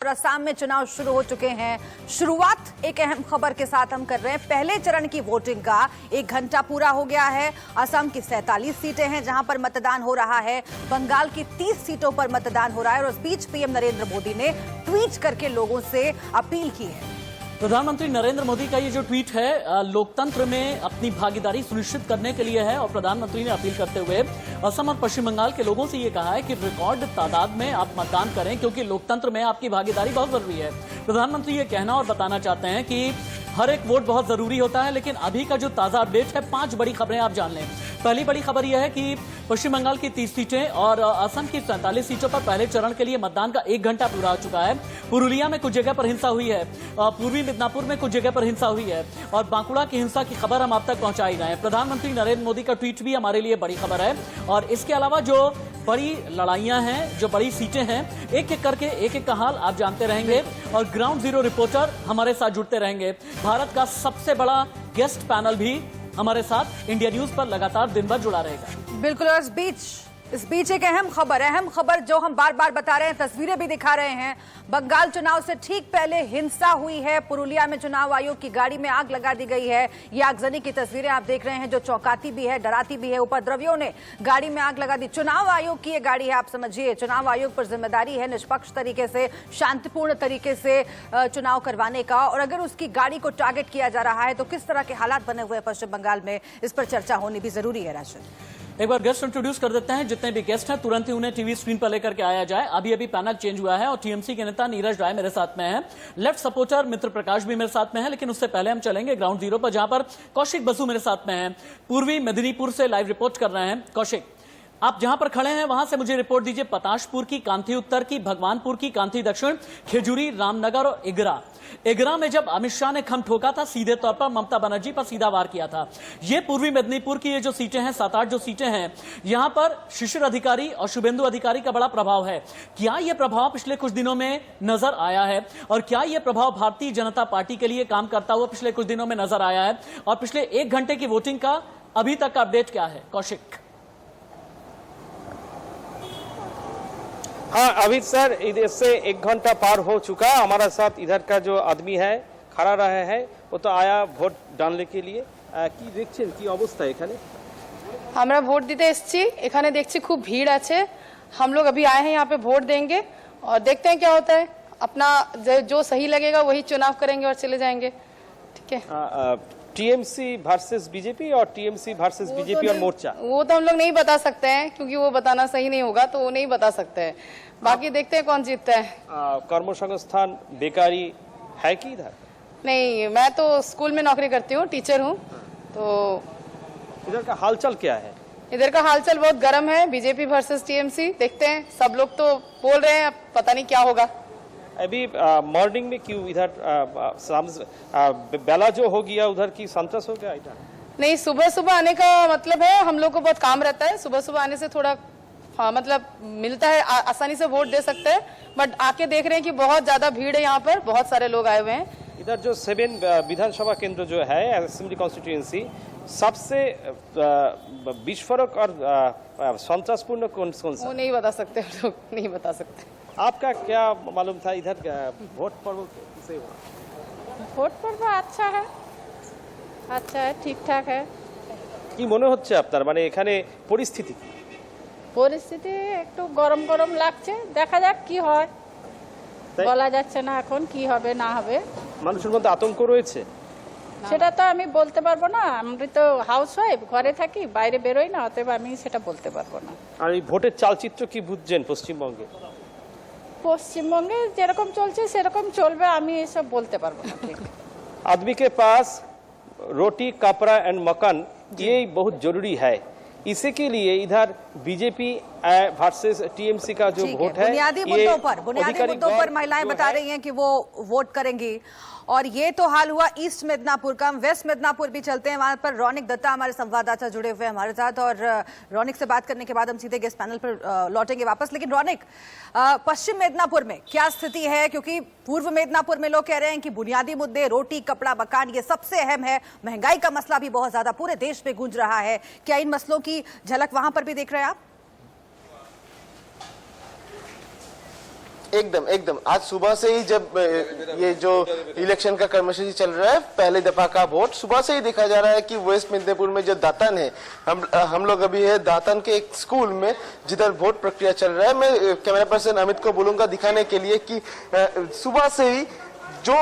असम में चुनाव शुरू हो चुके हैं। शुरुआत एक अहम खबर के साथ हम कर रहे हैं। पहले चरण की वोटिंग का 1 घंटा पूरा हो गया है। असम की 47 सीटें हैं जहां पर मतदान हो रहा है। बंगाल की 30 सीटों पर मतदान हो रहा है और उस बीच पीएम नरेंद्र मोदी ने ट्वीट करके लोगों से अपील की है। प्रधानमंत्री नरेंद्र मोदी का ये जो ट्वीट है लोकतंत्र में अपनी भागीदारी सुनिश्चित करने के लिए है और प्रधानमंत्री ने अपील करते हुए असम और पश्चिम बंगाल के लोगों से ये कहा है कि रिकॉर्ड तादाद में आप मतदान करें क्योंकि लोकतंत्र में आपकी भागीदारी बहुत जरूरी है। प्रधानमंत्री ये कहना और बताना चाहते हैं कि हर एक वोट बहुत जरूरी होता है, लेकिन अभी का जो ताजा अपडेट है 5 बड़ी खबरें आप जान लें। पहली बड़ी खबर यह है कि पश्चिम बंगाल की 30 सीटें और असम की 47 सीटों पर पहले चरण के लिए मतदान का 1 घंटा पूरा हो चुका है। पुरुलिया में कुछ जगह पर हिंसा हुई है, पूर्वी मिदनापुर में कुछ जगह पर हिंसा हुई है और बांकुड़ा की हिंसा की खबर हम आप तक पहुंचा ही रहे हैं। प्रधानमंत्री नरेंद्र मोदी का ट्वीट भी हमारे लिए बड़ी खबर है और इसके अलावा जो बड़ी लड़ाइयां हैं, जो बड़ी सीटें हैं, एक एक करके एक एक का हाल आप जानते रहेंगे और ग्राउंड जीरो रिपोर्टर हमारे साथ जुड़ते रहेंगे। भारत का सबसे बड़ा गेस्ट पैनल भी हमारे साथ इंडिया न्यूज पर लगातार दिन भर जुड़ा रहेगा। बिल्कुल। और इस बीच एक अहम खबर जो हम बार बार बता रहे हैं, तस्वीरें भी दिखा रहे हैं। बंगाल चुनाव से ठीक पहले हिंसा हुई है। पुरुलिया में चुनाव आयोग की गाड़ी में आग लगा दी गई है। ये आगजनी की तस्वीरें आप देख रहे हैं जो चौंकाती भी है, डराती भी है। उपद्रवियों ने गाड़ी में आग लगा दी। चुनाव आयोग की ये गाड़ी है, आप समझिए चुनाव आयोग पर जिम्मेदारी है निष्पक्ष तरीके से, शांतिपूर्ण तरीके से चुनाव करवाने का। और अगर उसकी गाड़ी को टारगेट किया जा रहा है तो किस तरह के हालात बने हुए हैं पश्चिम बंगाल में, इस पर चर्चा होनी भी जरूरी है। राशिद, एक बार गेस्ट इंट्रोड्यूस कर देते हैं। जितने भी गेस्ट हैं तुरंत ही उन्हें टीवी स्क्रीन पर लेकर के आया जाए। अभी पैनल चेंज हुआ है और टीएमसी के नेता नीरज राय मेरे साथ में हैं, लेफ्ट सपोर्टर मित्र प्रकाश भी मेरे साथ में है। लेकिन उससे पहले हम चलेंगे ग्राउंड जीरो पर, जहां पर कौशिक बसु मेरे साथ में हैं, पूर्वी मेदिनीपुर से लाइव रिपोर्ट कर रहे हैं। कौशिक, आप जहां पर खड़े हैं वहां से मुझे रिपोर्ट दीजिए। पताशपुर की, कांथी उत्तर की, भगवानपुर की, कांथी दक्षिण, खेजूरी, रामनगर और इगरा में जब अमित शाह ने खम ठोका था, सीधे तौर पर ममता बनर्जी पर सीधा वार किया था। ये पूर्वी मेदिनीपुर की ये जो सीटें हैं, 7-8 जो सीटें हैं, यहां पर शिशिर अधिकारी और शुभेंदु अधिकारी का बड़ा प्रभाव है। क्या यह प्रभाव पिछले कुछ दिनों में नजर आया है और क्या यह प्रभाव भारतीय जनता पार्टी के लिए काम करता हुआ पिछले कुछ दिनों में नजर आया है? और पिछले 1 घंटे की वोटिंग का अभी तक का अपडेट क्या है कौशिक? हाँ अभी सर, इधर से 1 घंटा पार हो चुका। हमारा साथ इधर का जो आदमी है खड़ा रहे है, वो तो आया ভোট ডালने के लिए। কি দেখছেন, কি অবস্থা এখানে? আমরা ভোট দিতে এসেছি, এখানে দেখছি খুব ভিড় আছে। हम लोग अभी आए हैं यहाँ पे वोट देंगे और देखते हैं क्या होता है। अपना जो सही लगेगा वही चुनाव करेंगे और चले जाएंगे। ठीक है। टीएमसी वर्सेस बीजेपी और टीएमसी वर्सेस बीजेपी और मोर्चा, वो तो हम लोग नहीं बता सकते हैं क्योंकि वो बताना सही नहीं होगा, तो वो नहीं बता सकते हैं। बाकी देखते हैं कौन जीतता है। कर्मसंस्थान, बेकारी है कि इधर? नहीं, मैं तो स्कूल में नौकरी करती हूँ, टीचर हूँ। तो इधर का हालचाल क्या है? इधर का हालचाल बहुत गर्म है। बीजेपी वर्सेस टीएमसी, देखते हैं। सब लोग तो बोल रहे हैं, अब पता नहीं क्या होगा। अभी मॉर्निंग में क्यों इधर बेला जो हो गया उधर की संतोष हो गया इधर? नहीं, सुबह सुबह आने का मतलब है हम लोग को बहुत काम रहता है। सुबह सुबह आने से थोड़ा मतलब मिलता है, आसानी से वोट दे सकते हैं। बट आके देख रहे हैं कि बहुत ज्यादा भीड़ है यहाँ पर, बहुत सारे लोग आए हुए हैं। इधर जो 7 विधानसभा केंद्र जो है असेंबली कॉन्स्टिट्यूएंसी, सबसे विस्फोरक और संतोषपूर्ण कौन सा? वो नहीं बता सकते, लोग नहीं बता सकते। आपका क्या मालूम था इधर वोट पर्व कैसे हुआ? ভোট পর্ব আচ্ছা है, ঠিকঠাক है। কি মনে হচ্ছে আপনার, মানে এখানে পরিস্থিতি? পরিস্থিতি একটু গরম গরম লাগছে, দেখা যাক কি হয়, বলা যাচ্ছে না এখন কি হবে না হবে। মানুষের মধ্যে আতঙ্ক রয়েছে? সেটা তো আমি বলতে পারবো না, আমি তো হাউস ওয়াইফ, ঘরে থাকি, বাইরে বেরোই না, অতএব আমি সেটা বলতে পারবো না। আর এই ভোটের চালচিত্র কি বুঝছেন পশ্চিমবঙ্গে? পশ্চিমবঙ্গে যেরকম চলছে সেরকম চলবে, আমি এসব বলতে পারবো না। ঠিক। आदमी के पास रोटी, कपड़ा एंड मकान ये बहुत जरूरी है। इसी के लिए इधर बीजेपी वर्सेस टीएमसी का जो वोट है, बुनियादी मुद्दों पर महिलाएं बता रही हैं कि वो वोट करेंगी। और ये तो हाल हुआ ईस्ट मिदनापुर का। हम वेस्ट मिदनापुर भी चलते हैं, वहां पर रौनिक दत्ता हमारे संवाददाता जुड़े हुए हैं हमारे साथ और रौनिक से बात करने के बाद हम सीधे गेस्ट पैनल पर लौटेंगे वापस। लेकिन रौनिक, पश्चिम मिदनापुर में क्या स्थिति है? क्योंकि पूर्व मिदनापुर में लोग कह रहे हैं कि बुनियादी मुद्दे रोटी, कपड़ा, मकान ये सबसे अहम है। महंगाई का मसला भी बहुत ज्यादा पूरे देश में गूंज रहा है। क्या इन मसलों की झलक वहां पर भी देख रहे हैं आप? एकदम आज सुबह से ही जब ये जो इलेक्शन का कर्मसूची चल रहा है, पहले दफा का वोट सुबह से ही देखा जा रहा है कि वेस्ट मिदनापुर में जो दातन है, हम लोग अभी है दातन के एक स्कूल में जिधर वोट प्रक्रिया चल रहा है। मैं कैमरा पर्सन अमित को बोलूंगा दिखाने के लिए कि सुबह से ही जो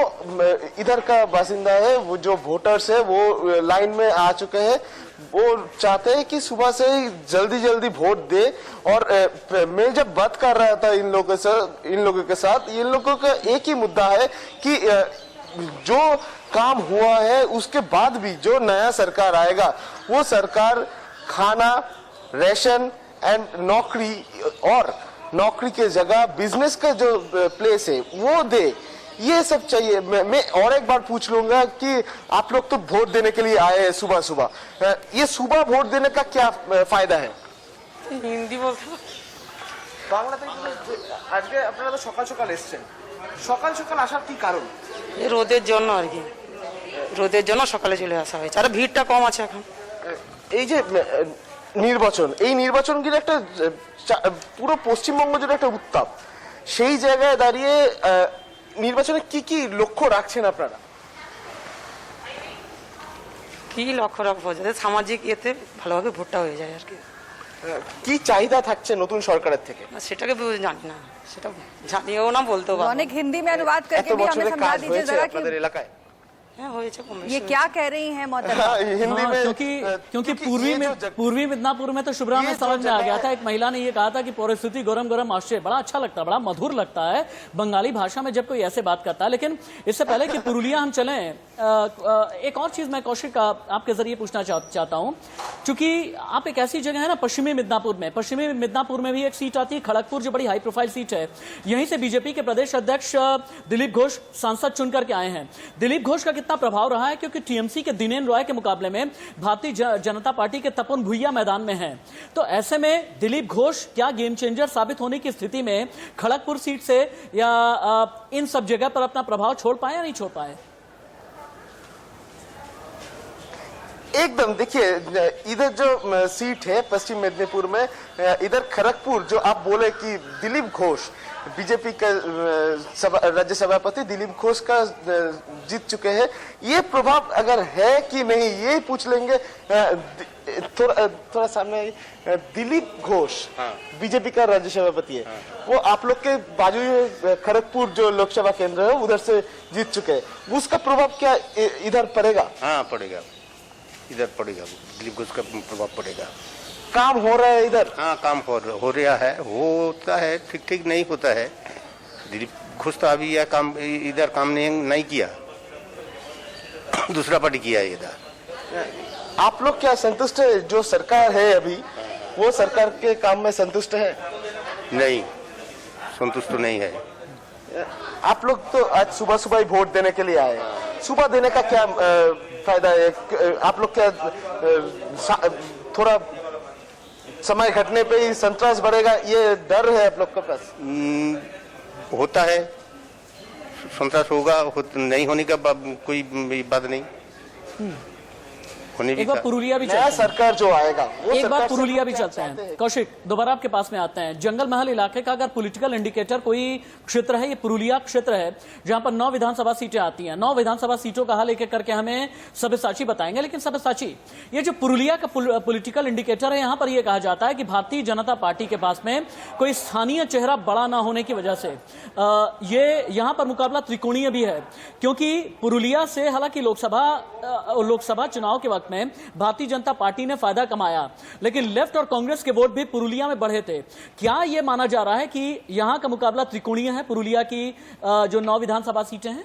इधर का बासिंदा है, वो जो वोटर्स है वो लाइन में आ चुके हैं। वो चाहते हैं कि सुबह से ही जल्दी वोट दे। और मैं जब बात कर रहा था इन लोगों के साथ इन लोगों का एक ही मुद्दा है कि जो काम हुआ है उसके बाद भी जो नया सरकार आएगा वो सरकार खाना, राशन एंड नौकरी के जगह बिजनेस का जो प्लेस है वो दे। ये सब चाहिए। मैं और एक बार पूछ लूंगा कि आप लोग तो वोट देने के लिए आए हैं सुबह, ये सुबह वोट देने का क्या फायदा है? হিন্দি বলতে বাংলাতে আজকে আপনারা তো সকাল এসেছেন, সকাল আসার কি কারণ? এই রোদের জন্য আর কি, রোদের জন্য সকালে চলে আসা হয়েছে, আর ভিড়টা কম আছে এখন। এই যে নির্বাচন, এই নির্বাচন কিন্তু একটা পুরো পশ্চিমবঙ্গ জুড়ে একটা উত্তাপ। সেই জায়গায় দাঁড়িয়ে নির্বাচনে কি লক্ষ্য রাখছেন আপনারা? কি লক্ষ্য রাখবো, যাতে সামাজিক ইয়েতে ভালোভাবে ভোটটা হয়ে যায় আর কি। কি চাহিদা থাকছে নতুন সরকারের থেকে? সেটাকে জানি না, সেটা জানিও না, বলতেও পারবো না। रौनक हिंदी में अनुवाद এত करके भी हमें বছরে समझा কাজ दीजिए হয়েছে जरा আপনাদের कि এলাকায়? হ্যাঁ হয়েছে, কম বেশি ये হয়েছে। क्या कह रही हैं मोहतरमा? हिंदी हाँ, में क्योंकि पूर्वी मिदनापुर में तो शुभ्रा में ये समझ जो में आ जगह गया था। है- एक महिला ने ये कहा था कि परिस्थिति गरम आश्चर्य, बड़ा अच्छा लगता है, बड़ा मधुर लगता है बंगाली भाषा में जब कोई ऐसे बात करता है। लेकिन इससे पहले कि पुरुलिया हम चलें, एक और चीज मैं कौशिक आपके जरिए पूछना चाहता हूं। चूंकि आप एक ऐसी जगह है ना पश्चिमी मिदनापुर में भी एक सीट आती है खड़गपुर, जो बड़ी हाई प्रोफाइल सीट है। यहीं से बीजेपी के प्रदेश अध्यक्ष दिलीप घोष सांसद चुनकर के आए हैं। दिलीप घोष का कितना प्रभाव रहा है, क्योंकि टीएमसी के दिनेन रॉय के मुकाबले में भारतीय जनता पार्टी के तपन भुइया मैदान में हैं। तो ऐसे में दिलीप घोष क्या गेम चेंजर साबित होने की स्थिति में खड़गपुर सीट से या इन सब जगह पर अपना प्रभाव छोड़ पाए या नहीं छोड़ पाए? एकदम देखिए, इधर जो सीट है पश्चिम मिदनापुर में, इधर खड़गपुर जो आप बोले कि दिलीप घोष बीजेपी का राज्य सभापति दिलीप घोष का जीत चुके हैं। ये प्रभाव अगर है कि नहीं ये पूछ लेंगे। थोड़ा सामने दिलीप घोष बीजेपी का राज्य सभापति है, वो आप लोग के बाजू खड़गपुर जो लोकसभा केंद्र है उधर से जीत चुके हैं। उसका प्रभाव क्या इधर पड़ेगा? हाँ पड़ेगा, इधर पड़ेगा, दिलीप घोष का प्रभाव पड़ेगा। काम हो रहा है इधर? हाँ काम हो रहा है, होता है, ठीक नहीं होता है। दिलीप घोष तो अभी यह काम इधर काम नहीं किया, दूसरा पार्टी किया है इधर। आप लोग क्या संतुष्ट है? जो सरकार है अभी वो सरकार के काम में संतुष्ट है? नहीं, संतुष्ट तो नहीं है। आप लोग तो आज सुबह ही वोट देने के लिए आए, सुबह देने का क्या फायदा है? आप लोग क्या थोड़ा समय घटने पे ही संतोष बढ़ेगा, ये डर है आप लोग के पास? होता है, संतोष होगा, नहीं होने का कोई बात नहीं, होने भी एक बार का। पुरुलिया भी नया चलते हैं। सरकार जो आएगा वो एक सरकार बार से पुरुलिया भी क्या चलते चाहते हैं। कौशिक, दोबारा आपके पास में आते हैं। जंगल महल इलाके का अगर पॉलिटिकल इंडिकेटर कोई क्षेत्र है, ये पुरुलिया क्षेत्र है, जहां पर 9 विधानसभा सीटें आती हैं। 9 विधानसभा सीटों का हाल एक एक करके हमें सब्यसाची बताएंगे। लेकिन सब्यसाची, ये जो पुरुलिया का पॉलिटिकल इंडिकेटर है, यहां पर यह कहा जाता है कि भारतीय जनता पार्टी के पास में कोई स्थानीय चेहरा बड़ा ना होने की वजह से ये यहां पर मुकाबला त्रिकोणीय भी है। क्योंकि पुरुलिया से हालांकि लोकसभा चुनाव के वक्त में भारतीय जनता पार्टी ने फायदा कमाया, लेकिन लेफ्ट और कांग्रेस के वोट भी पुरुलिया में बढ़े थे। क्या यह माना जा रहा है कि यहां का मुकाबला त्रिकोणीय है, पुरुलिया की जो 9 विधानसभा सीटें हैं?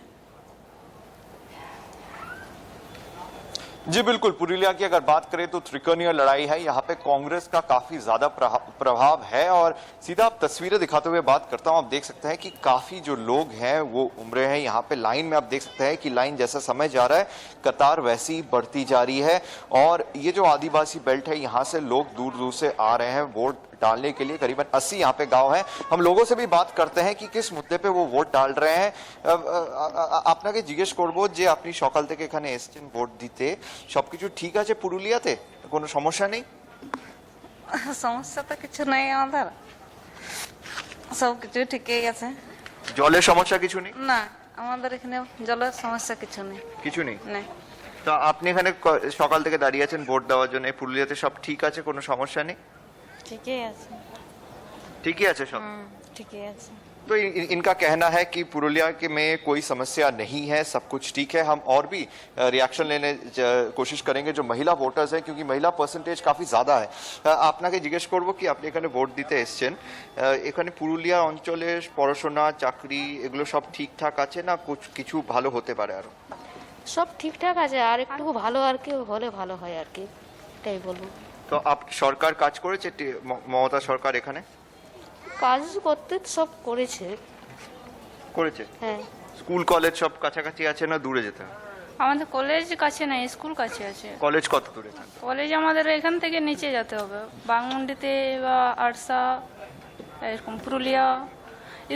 जी बिल्कुल, पुरुलिया की अगर बात करें तो त्रिकोणीय लड़ाई है। यहाँ पे कांग्रेस का काफी ज्यादा प्रभाव है और सीधा आप तस्वीरें दिखाते हुए बात करता हूँ। आप देख सकते हैं कि काफी जो लोग हैं वो उमड़े हैं यहाँ पे लाइन में। आप देख सकते हैं कि लाइन जैसा समय जा रहा है कतार वैसी ही बढ़ती जा रही है। और ये जो आदिवासी बेल्ट है यहाँ से लोग दूर दूर से आ रहे हैं वोट डालने के लिए। करीबन 80 यहाँ पे गांव हैं। हम लोगों से भी बात करते हैं कि किस मुद्दे पे वो वोट डाल रहे हैं। আপনাকে জিজ্ঞেস করবো যে আপনি সকাল থেকে এখানে এসেছেন ভোট দিতে, সবকিছু ঠিক আছে পুরুলিয়াতে? কোনো সমস্যা নেই? সমস্যা তো কিছু নাই, আমাদের সব কিছু ঠিকই আছে। জলের সমস্যা কিছু নেই? না আমাদের এখানে জলের সমস্যা কিছু নেই। কিছু নেই? নেই। তো আপনি এখানে সকাল থেকে দাঁড়িয়ে আছেন ভোট দেওয়ার জন্য, পুরুলিয়াতে সব ঠিক আছে, কোনো সমস্যা নেই? ঠিকই আছে। ঠিকই আছে সব? ঠিকই আছে। तो इनका कहना है कि पुरुलिया के में कोई समस्या नहीं है, सब कुछ ठीक है। हम और भी रिएक्शन लेने कोशिश करेंगे जो महिला वोटार्स हैं, क्योंकि महिला परसेंटेज काफी ज्यादा है। আপনাকে জিজ্ঞেস করব কি আপনি এখানে ভোট দিতে এসেছেন, এখানে পুরুলিয়া অঞ্চলের পড়াশোনা চাকরি এগুলো সব ঠিকঠাক আছে না কিছু ভালো হতে পারে আরো? সব ঠিকঠাক আছে, আর একটু ভালো আর কি হলে ভালো হয় আর কি, এটাই বলবো। তো সরকার কাজ করেছে, মমতা সরকার এখানে কাজ করতে সব করেছে। হ্যাঁ। স্কুল কলেজ সব কাছাকাছি আছে না দূরে যেতে হবে? আমাদের কলেজ কাছে নাই, স্কুল কাছে আছে। কলেজ কত দূরে থাকে? কলেজ আমাদের এখান থেকে নিচে যেতে হবে, বাংমুন্ডিতে বা আরসা, এরকম পুরুলিয়া।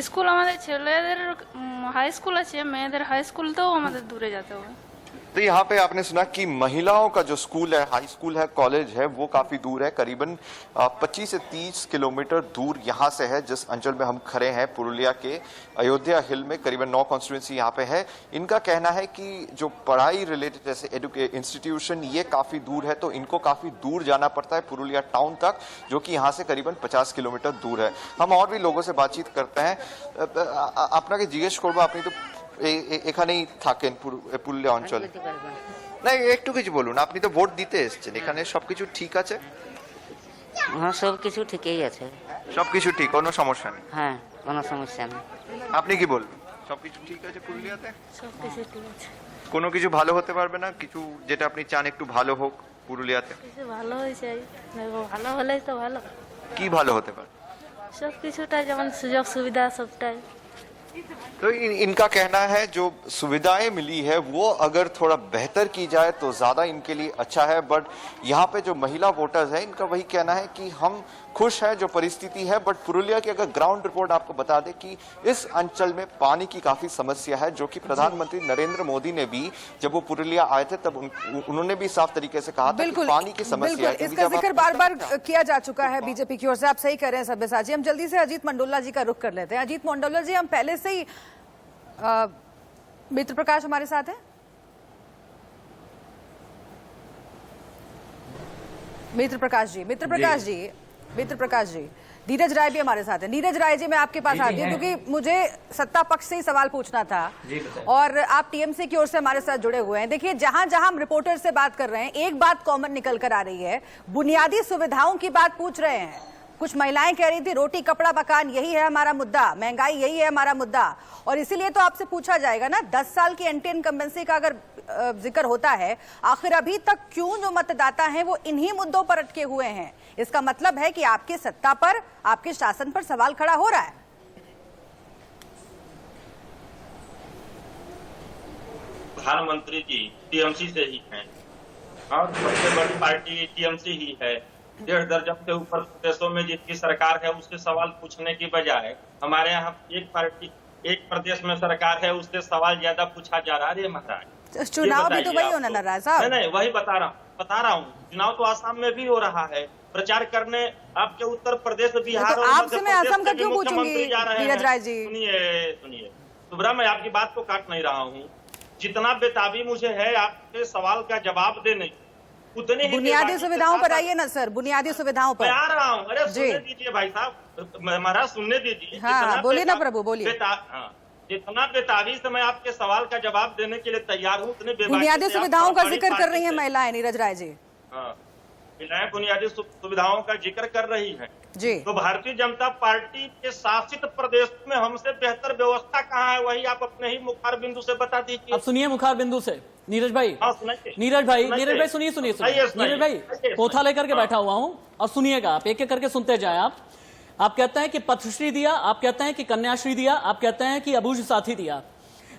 স্কুল আমাদের ছেলেদের হাই স্কুল আছে, মেয়েদের হাই স্কুলতেও আমাদের দূরে যেতে হবে। तो यहाँ पे आपने सुना कि महिलाओं का जो स्कूल है, हाई स्कूल है, कॉलेज है, वो काफी दूर है, करीबन 25 से 30 किलोमीटर दूर यहाँ से है। जिस अंचल में हम खड़े हैं पुरुलिया के अयोध्या हिल में, करीबन 9 कॉन्स्टिट्यूंसी यहाँ पे है। इनका कहना है कि जो पढ़ाई रिलेटेड जैसे इंस्टीट्यूशन ये काफी दूर है, तो इनको काफी दूर जाना पड़ता है पुरुलिया टाउन तक, जो कि यहाँ से करीबन 50 किलोमीटर दूर है। हम और भी लोगों से बातचीत करते हैं। আপনাকে জিজ্ঞেস করবো, আপনি তো এখানেই থাকেন পুরুলিয়া অঞ্চলে, না একটু কিছু বলুন, আপনি তো ভোট দিতে এসেছেন, এখানে সবকিছু ঠিক আছে? হ্যাঁ সবকিছু ঠিকই আছে। সবকিছু ঠিক, কোনো সমস্যা নেই? হ্যাঁ কোনো সমস্যা নেই। আপনি কি বলবেন, সবকিছু ঠিক আছে পুরুলিয়াতে? সবকিছু ঠিক আছে। কোনো কিছু ভালো হতে পারবে না? কিছু যেটা আপনি চান একটু ভালো হোক পুরুলিয়াতে? কিছু ভালো হয়েছে, ভালো হলেই তো ভালো। কি ভালো হতে পারে? সবকিছুটা যেমন সুযোগ সুবিধা সবটাই। तो इनका कहना है जो सुविधाएं मिली है वो अगर थोड़ा बेहतर की जाए तो ज्यादा इनके लिए अच्छा है। बट यहाँ पे जो महिला वोटर्स है इनका वही कहना है कि हम खुश है जो परिस्थिति है। बट पुरुलिया की अगर ग्राउंड रिपोर्ट आपको बता दे कि इस अंचल में पानी की काफी समस्या है, जो कि प्रधानमंत्री नरेंद्र मोदी ने भी जब वो पुरुलिया आए थे तब उन्होंने भी साफ तरीके से कहा था कि पानी की समस्या है। इसका जिक्र बार बार किया जा चुका है बीजेपी की ओर से। आप सही कर रहे हैं सब्यसाची। हम जल्दी से अजीत मंडोला जी का रुख कर लेते हैं। अजीत मंडोला जी, हम पहले से ही मित्र प्रकाश हमारे साथ है। मित्र प्रकाश जी, नीरज राय भी हमारे साथ है। नीरज राय जी, मैं आपके पास आती हूँ क्योंकि मुझे सत्ता पक्ष से ही सवाल पूछना था और आप टीएमसी की ओर से हमारे साथ जुड़े हुए हैं। देखिए, जहां जहां हम रिपोर्टर से बात कर रहे हैं, एक बात कॉमन निकल कर आ रही है, बुनियादी सुविधाओं की बात पूछ रहे हैं। कुछ महिलाएं कह रही थी रोटी कपड़ा मकान यही है हमारा मुद्दा, महंगाई यही है हमारा मुद्दा। और इसीलिए तो आपसे पूछा जाएगा ना, 10 साल की एंटी इनकम्बेंसी का अगर जिक्र होता है, आखिर अभी तक क्यों जो मतदाता हैं वो इन्हीं मुद्दों पर अटके हुए हैं? इसका मतलब है कि आपकी सत्ता पर, आपके शासन पर सवाल खड़ा हो रहा है। प्रधानमंत्री जी टीएमसी से ही हैं और सबसे बड़ी पार्टी टीएमसी ही है। 1.5 दर्जन से ऊपर प्रदेशों में जिसकी सरकार है उससे सवाल पूछने की बजाय हमारे यहाँ एक पार्टी एक प्रदेश में सरकार है उससे सवाल ज्यादा पूछा जा रहा है। महाराज, चुनाव भी तो वही होना नाराज साहब। नहीं, वही बता रहा हूँ। चुनाव तो आसाम में भी हो रहा है, प्रचार करने आपके उत्तर प्रदेश, बिहार तो आपसे मैं असम का क्यों पूछूंगी नीरज राय जी? सुनिए सुब्रा, मैं आपकी बात को काट नहीं रहा हूँ। जितना बेताबी मुझे है आपके सवाल का जवाब देने, उतनी ही बुनियादी सुविधाओं पर आइए ना सर, बुनियादी सुविधाओं पर। मैं आ रहा हूँ। अरे सुनने दीजिए भाई साहब, महाराज सुनने दीजिए। हाँ, बोलिए ना प्रभु, बोलिए। जितना बेताबी से मैं आपके सवाल का जवाब देने के लिए तैयार हूँ, उतने बुनियादी सुविधाओं का जिक्र कर रही है महिलाएं नीरज राय जी। महिलाएं बुनियादी सुविधाओं का जिक्र कर रही है जी। तो भारतीय जनता पार्टी के शासित प्रदेश में हमसे बेहतर व्यवस्था कहाँ है, वही आप अपने ही मुखार बिंदु से बता दीजिए। अब सुनिए मुखार बिंदु से नीरज भाई। नीरज भाई सुनिए नीरज भाई, पोथा लेकर के बैठा हुआ हूँ और सुनिएगा आप, एक एक करके सुनते जाए। आप कहते हैं कि पथश्री दिया, आप कहते हैं कि कन्याश्री दिया, आप कहते हैं कि अबूझ साथी दिया,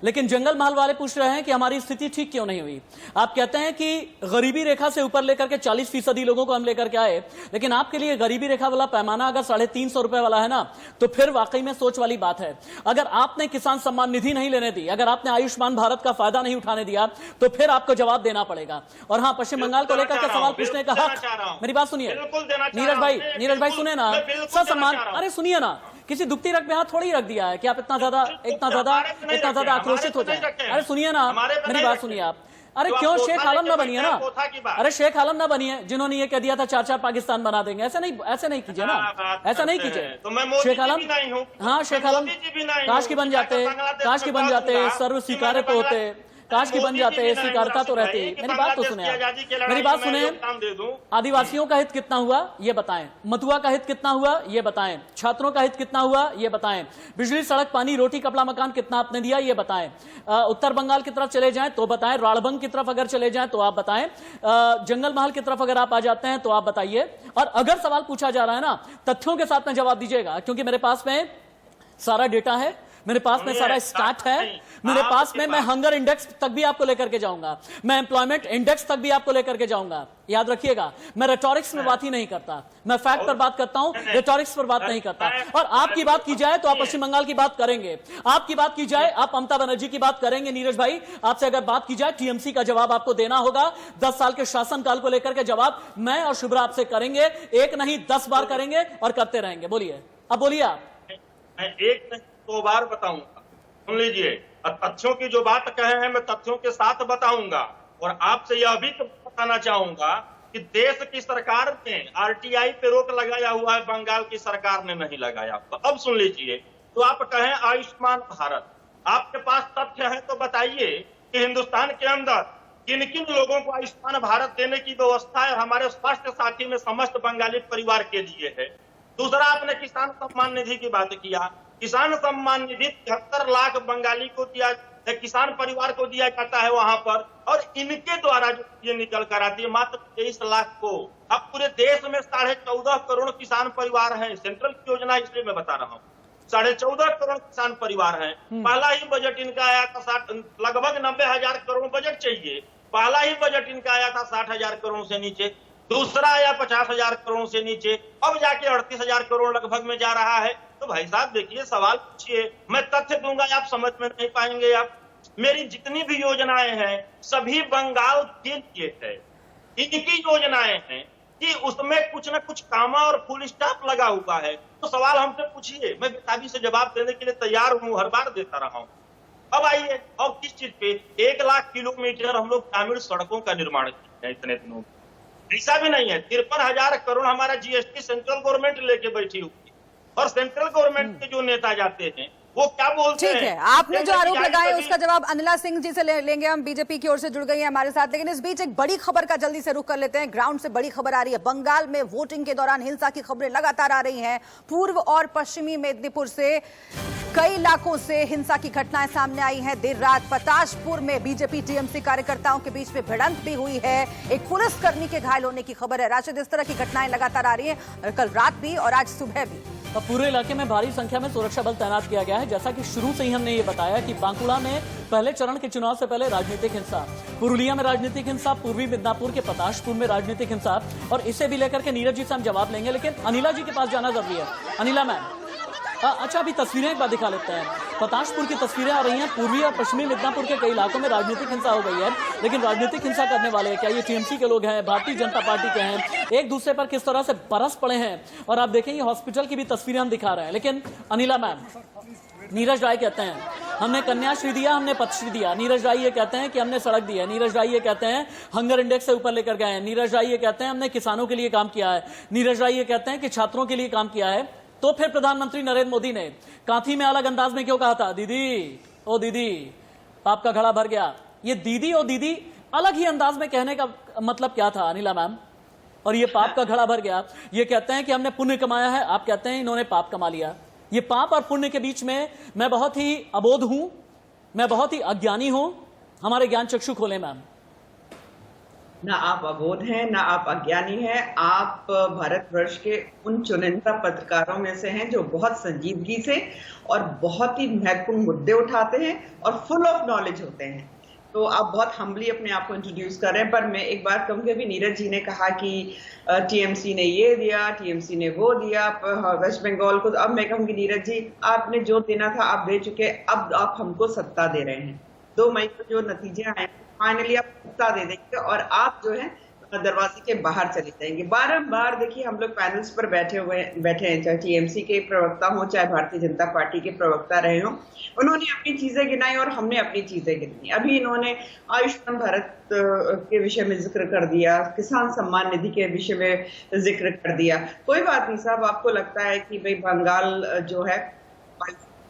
लेकिन जंगल महल वाले पूछ रहे हैं कि हमारी स्थिति ठीक क्यों नहीं हुई। आप कहते हैं कि गरीबी रेखा से ऊपर लेकर के 40% लोगों को हम लेकर के आए, लेकिन आपके लिए गरीबी रेखा वाला पैमाना अगर 350 रुपए वाला है ना, तो फिर वाकई में सोच वाली बात है। अगर आपने किसान सम्मान निधि नहीं लेने दी, अगर आपने आयुष्मान भारत का फायदा नहीं उठाने दिया, तो फिर आपको जवाब देना पड़ेगा। और हाँ, पश्चिम बंगाल को लेकर के सवाल पूछने का हक, मेरी बात सुनिए नीरज भाई सुने ना, ससम्मान, अरे सुनिए ना, किसी दुखती रग में हाथ थोड़ी रख दिया है कि आप इतना ज्यादा आक्रोशित हो जाए। अरे सुनिए ना, मेरी बात सुनिए आप। अरे क्यों शेख आलम ना बनिए ना, अरे शेख आलम ना बनिए जिन्होंने ये कह दिया था 4-4 पाकिस्तान बना देंगे। ऐसे नहीं कीजिए ना, ऐसा नहीं कीजिए। शेख आलम, हाँ शेख आलम, काश की बन जाते, सर्व स्वीकार्य तो होते, काश की बन जाते, स्वीकारता तो रहती। मेरी बात तो सुने, मेरी बात सुने। आदिवासियों का हित कितना हुआ ये बताएं, मथुआ का हित कितना हुआ ये बताएं, छात्रों का हित कितना हुआ ये बताएं, बिजली सड़क पानी रोटी कपड़ा मकान कितना आपने दिया ये बताएं, उत्तर बंगाल की तरफ चले जाएं तो बताएं, राड़भंग की तरफ अगर चले जाएं तो आप बताएं, जंगल महल की तरफ अगर आप आ जाते हैं तो आप बताइए। और अगर सवाल पूछा जा रहा है ना, तथ्यों के साथ में जवाब दीजिएगा, क्योंकि मेरे पास में सारा डेटा है, मेरे पास में सारा स्टार्ट है, मेरे पास में मैं हंगर इंडेक्स तक भी आपको लेकर के जाऊंगा, मैं एम्प्लॉयमेंट इंडेक्स तक भी आपको लेकर के जाऊंगा। याद रखिएगा, मैं रेटोरिक्स में बात ही नहीं करता, मैं फैक्ट पर बात करता हूं, रेटोरिक्स पर बात नहीं करता। और आपकी बात की जाए तो आप पश्चिम बंगाल की बात करेंगे, आपकी बात की जाए आप ममता बनर्जी की बात करेंगे। नीरज भाई, आपसे अगर बात की जाए टीएमसी का जवाब आपको देना होगा। 10 साल के शासनकाल को लेकर के जवाब मैं और शुभ्रा आपसे करेंगे, 1 नहीं 10 बार करेंगे और करते रहेंगे। बोलिए, अब बोलिए आप। मैं 1 नहीं 2 बार बताऊंगा, सुन लीजिए। तथ्यों की जो बात कहे हैं मैं तथ्यों के साथ बताऊंगा। और आपसे यह भी बताना चाहूंगा कि देश की सरकार ने आरटीआई पे रोक लगाया हुआ है, बंगाल की सरकार ने नहीं लगाया। तो अब सुन लीजिए, तो आप कहें आयुष्मान भारत, आपके पास तथ्य है तो बताइए कि हिंदुस्तान के अंदर किन किन लोगों को आयुष्मान भारत देने की व्यवस्था है, हमारे स्वास्थ्य साथी में समस्त बंगाली परिवार के लिए है। दूसरा, आपने किसान सम्मान निधि की बात किया। किसान सम्मान निधि 73 लाख बंगाली को दिया, किसान परिवार को दिया जाता है वहां पर, और इनके द्वारा जो ये निकल कर आती है मात्र 23 लाख को। अब पूरे देश में 14.5 करोड़ किसान परिवार हैं, सेंट्रल की योजना इसलिए मैं बता रहा हूँ। 14.5 करोड़ किसान परिवार हैं। पहला ही बजट इनका आया था लगभग 90,000 करोड़ बजट चाहिए, पहला ही बजट इनका आया था 60,000 करोड़ से नीचे, दूसरा आया 50,000 करोड़ से नीचे, अब जाके 38,000 करोड़ लगभग में जा रहा है। तो भाई साहब देखिए, सवाल पूछिए, मैं तथ्य दूंगा, आप समझ में नहीं पाएंगे। आप मेरी जितनी भी योजनाएं हैं सभी बंगाल के लिए है, इनकी योजनाएं हैं कि उसमें कुछ न कुछ कामा और फुल स्टॉप लगा हुआ है। तो सवाल हमसे पूछिए, मैं बेताबी से जवाब देने के लिए तैयार हूँ, हर बार देता रहा हूँ। अब आइए, अब किस चीज पे 1 लाख किलोमीटर हम लोग ग्रामीण सड़कों का निर्माण किया है इतने दिनों में, ऐसा भी नहीं है। 53,000 करोड़ हमारा जीएसटी सेंट्रल गवर्नमेंट लेके बैठी हुई, और सेंट्रल गवर्नमेंट के जो नेता जाते हैं वो क्या बोलते हैं। ठीक है, आपने जो आरोप लगाए उसका जवाब अनिला सिंह जी से लेंगे हम, बीजेपी की ओर से जुड़ गई है हमारे साथ। लेकिन इस बीच एक बड़ी खबर का जल्दी से रुख कर लेते हैं। ग्राउंड से बड़ी खबर आ रही है, बंगाल में वोटिंग के दौरान हिंसा की खबरें लगातार आ रही हैं। पूर्व और पश्चिमी मेदिनीपुर से कई इलाकों से हिंसा की घटनाएं सामने आई हैं। देर रात पताशपुर में बीजेपी टीएमसी कार्यकर्ताओं के बीच में भिड़ंत भी हुई है, एक पुलिसकर्मी के घायल होने की खबर है। राशिद, इस तरह की घटनाएं लगातार आ रही हैं, कल रात भी और आज सुबह भी। अब पूरे इलाके में भारी संख्या में सुरक्षा बल तैनात किया गया है। जैसा कि शुरू से ही हमने ये बताया कि बांकुड़ा में पहले चरण के चुनाव से पहले राजनीतिक हिंसा, पुरुलिया में राजनीतिक हिंसा, पूर्वी मिदनापुर के पताशपुर में राजनीतिक हिंसा, और इसे भी लेकर के नीरज जी से हम जवाब लेंगे। लेकिन अनिला जी के पास जाना जरूरी है। अनिला मैम, अच्छा अभी तस्वीरें एक बार दिखा लेते हैं। पताशपुर की तस्वीरें आ रही हैं, पूर्वी और पश्चिमी मिदनापुर के कई इलाकों में राजनीतिक हिंसा हो गई है। लेकिन राजनीतिक हिंसा करने वाले क्या ये टीएमसी के लोग हैं, भारतीय जनता पार्टी के हैं, एक दूसरे पर किस तरह से बरस पड़े हैं। और आप देखेंगे हॉस्पिटल की भी तस्वीरें हम दिखा रहे हैं। लेकिन अनिला मैम, नीरज राय कहते हैं हमने कन्याश्री दिया, हमने पथश्री दिया। नीरज राय ये कहते हैं कि हमने सड़क दी है। नीरज राय ये कहते हैं हंगर इंडेक्स से ऊपर लेकर गए हैं। नीरज राय ये कहते हैं हमने किसानों के लिए काम किया है। नीरज राय ये कहते हैं कि छात्रों के लिए काम किया है। तो फिर प्रधानमंत्री नरेंद्र मोदी ने कांथी में अलग अंदाज में क्यों कहा था, दीदी ओ दीदी पाप का घड़ा भर गया। ये दीदी ओ दीदी अलग ही अंदाज में कहने का मतलब क्या था अनिला मैम? और ये पाप का घड़ा भर गया, ये कहते हैं कि हमने पुण्य कमाया है, आप कहते हैं इन्होंने पाप कमा लिया। ये पाप और पुण्य के बीच में मैं बहुत ही अबोध हूं, मैं बहुत ही अज्ञानी हूं। हमारे ज्ञान चक्षु खोले मैम। ना आप अबोध हैं, ना आप अज्ञानी हैं। आप भारतवर्ष के उन चुनिंदा पत्रकारों में से हैं जो बहुत संजीदगी से और बहुत ही महत्वपूर्ण मुद्दे उठाते हैं और फुल ऑफ नॉलेज होते हैं। तो आप बहुत हम्बली अपने आप को इंट्रोड्यूस कर रहे हैं। पर मैं एक बात कहूँगी, अभी नीरज जी ने कहा कि टीएमसी ने ये दिया, टीएमसी ने वो दिया वेस्ट बंगाल को। अब मैं कहूँगी नीरज जी, आपने जो देना था आप दे चुके, अब आप हमको सत्ता दे रहे हैं। 2 मई को जो नतीजे आए फाइनली आप सत्ता दे देंगे और आप जो है दरवाजे के बाहर चले जाएंगे। बारंबार देखिए हम लोग पैनल्स पर बैठे हैं, चाहे टीएमसी के प्रवक्ता हो चाहे भारतीय जनता पार्टी के प्रवक्ता रहे हो, उन्होंने अपनी चीजें गिनाई और हमने अपनी चीजें गिनाई। अभी इन्होंने आयुष्मान भारत के विषय में जिक्र कर दिया, किसान सम्मान निधि के विषय में जिक्र कर दिया। कोई बात नहीं साहब, आपको लगता है कि भाई बंगाल जो है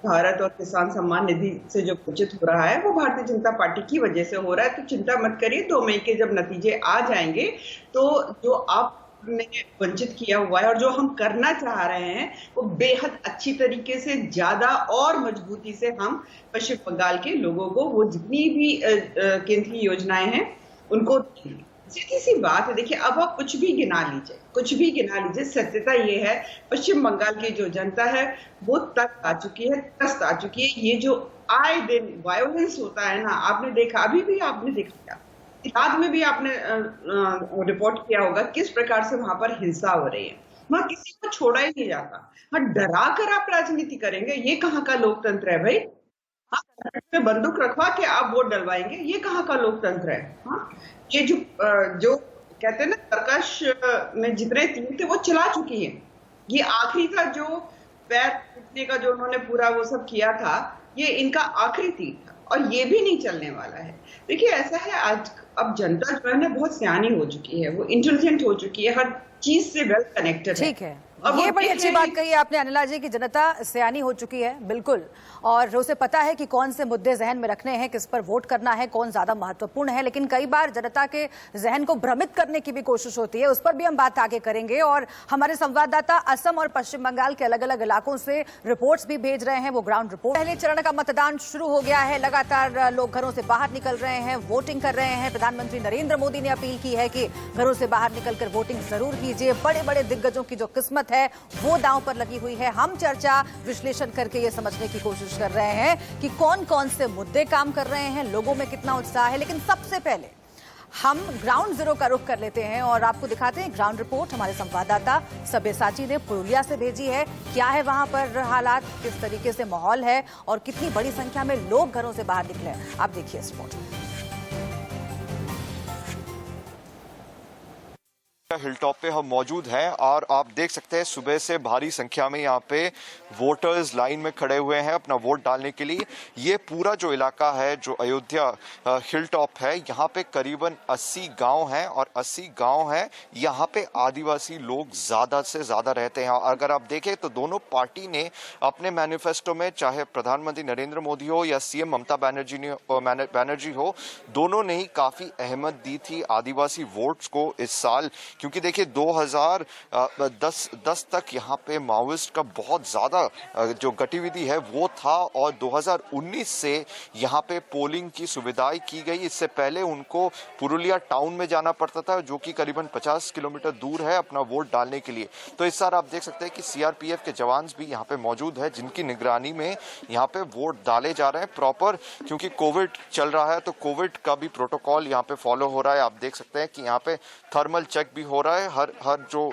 भारत और किसान सम्मान निधि से जो वंचित हो रहा है वो भारतीय जनता पार्टी की वजह से हो रहा है, तो चिंता मत करिए। 2 मई के जब नतीजे आ जाएंगे तो जो आपने वंचित किया हुआ है और जो हम करना चाह रहे हैं वो बेहद अच्छी तरीके से, ज्यादा और मजबूती से हम पश्चिम बंगाल के लोगों को वो जितनी भी केंद्रीय योजनाएं हैं उनको देंगे। सीधी सी बात है, देखिए अब आप कुछ भी गिना लीजिए, सत्यता ये है पश्चिम बंगाल की जो जनता है वो त्रस्त आ चुकी है। ये जो आए दिन वायलेंस होता है ना, आपने देखा, अभी भी आपने देखा, रात में भी आपने रिपोर्ट किया होगा किस प्रकार से वहां पर हिंसा हो रही है। वहां किसी को छोड़ा ही नहीं जाता। हाँ, डरा कर आप राजनीति करेंगे, ये कहाँ का लोकतंत्र है भाई? हाँ, बंदूक रखवा के आप वोट डलवाएंगे, ये कहाँ का लोकतंत्र है? हाँ, ये जो कहते हैं ना सर्कस में जितने तीर थे वो चला चुकी है। ये आखिरी था जो पैर टूटने का जो उन्होंने पूरा वो सब किया था, ये इनका आखिरी तीर था और ये भी नहीं चलने वाला है। देखिए ऐसा है, आज अब जनता जो है ना बहुत सियानी हो चुकी है, वो इंटेलिजेंट हो चुकी है, हर चीज से वेल कनेक्टेड है। ठीक है, ये बड़ी अच्छी बात कही आपने अनिला जी की जनता सयानी हो चुकी है, बिल्कुल, और उसे पता है कि कौन से मुद्दे जहन में रखने हैं, किस पर वोट करना है, कौन ज्यादा महत्वपूर्ण है। लेकिन कई बार जनता के जहन को भ्रमित करने की भी कोशिश होती है, उस पर भी हम बात आगे करेंगे। और हमारे संवाददाता असम और पश्चिम बंगाल के अलग अलग इलाकों से रिपोर्ट्स भी भेज रहे हैं, वो ग्राउंड रिपोर्ट। पहले चरण का मतदान शुरू हो गया है, लगातार लोग घरों से बाहर निकल रहे हैं, वोटिंग कर रहे हैं। प्रधानमंत्री नरेंद्र मोदी ने अपील की है कि घरों से बाहर निकलकर वोटिंग जरूर कीजिए। बड़े बड़े दिग्गजों की जो किस्मत है वो दांव पर लगी हुई है। हम चर्चा विश्लेषण करके ये समझने की कोशिश कर रहे हैं कि कौन कौन से मुद्दे काम कर रहे हैं, लोगों में कितना उत्साह है। लेकिन सबसे पहले हम ग्राउंड जीरो का रुख कर लेते हैं और आपको दिखाते हैं ग्राउंड रिपोर्ट हमारे संवाददाता सब्यसाची ने पुरुलिया से भेजी है। क्या है वहां पर हालात, किस तरीके से माहौल है और कितनी बड़ी संख्या में लोग घरों से बाहर निकले, आप देखिए इस रिपोर्ट में। हिलटॉप पे हम मौजूद हैं और आप देख सकते हैं सुबह से भारी संख्या में यहाँ पे वोटर्स लाइन में खड़े हुए हैं अपना वोट डालने के लिए। ये पूरा जो इलाका है जो अयोध्या हिलटॉप है, यहाँ पे करीबन 80 गांव हैं और 80 गांव हैं यहाँ पे आदिवासी लोग ज़्यादा से ज़्यादा रहते हैं। अगर आप देखें तो दोनों पार्टी ने अपने मैनिफेस्टो में, चाहे प्रधानमंत्री नरेंद्र मोदी हो या सीएम ममता बनर्जी हो, दोनों ने ही काफ़ी अहमियत दी थी आदिवासी वोट्स को इस साल। क्योंकि देखिए 2010 तक यहाँ पे माओइस्ट का बहुत ज़्यादा जो गतिविधि है वो था और 2019 से यहाँ पे पोलिंग की सुविधाएं की गई। इससे पहले उनको पुरुलिया टाउन में जाना पड़ता था जो कि करीबन 50 किलोमीटर दूर है अपना वोट डालने के लिए। तो इस साल आप देख सकते हैं कि सीआरपीएफ के जवान भी यहाँ पे मौजूद है जिनकी निगरानी में यहाँ पे वोट डाले जा रहे हैं प्रॉपर, क्योंकि कोविड चल रहा है तो कोविड का भी प्रोटोकॉल यहाँ पे फॉलो हो रहा है। आप देख सकते हैं कि यहाँ पे थर्मल चेक भी हो रहा है हर जो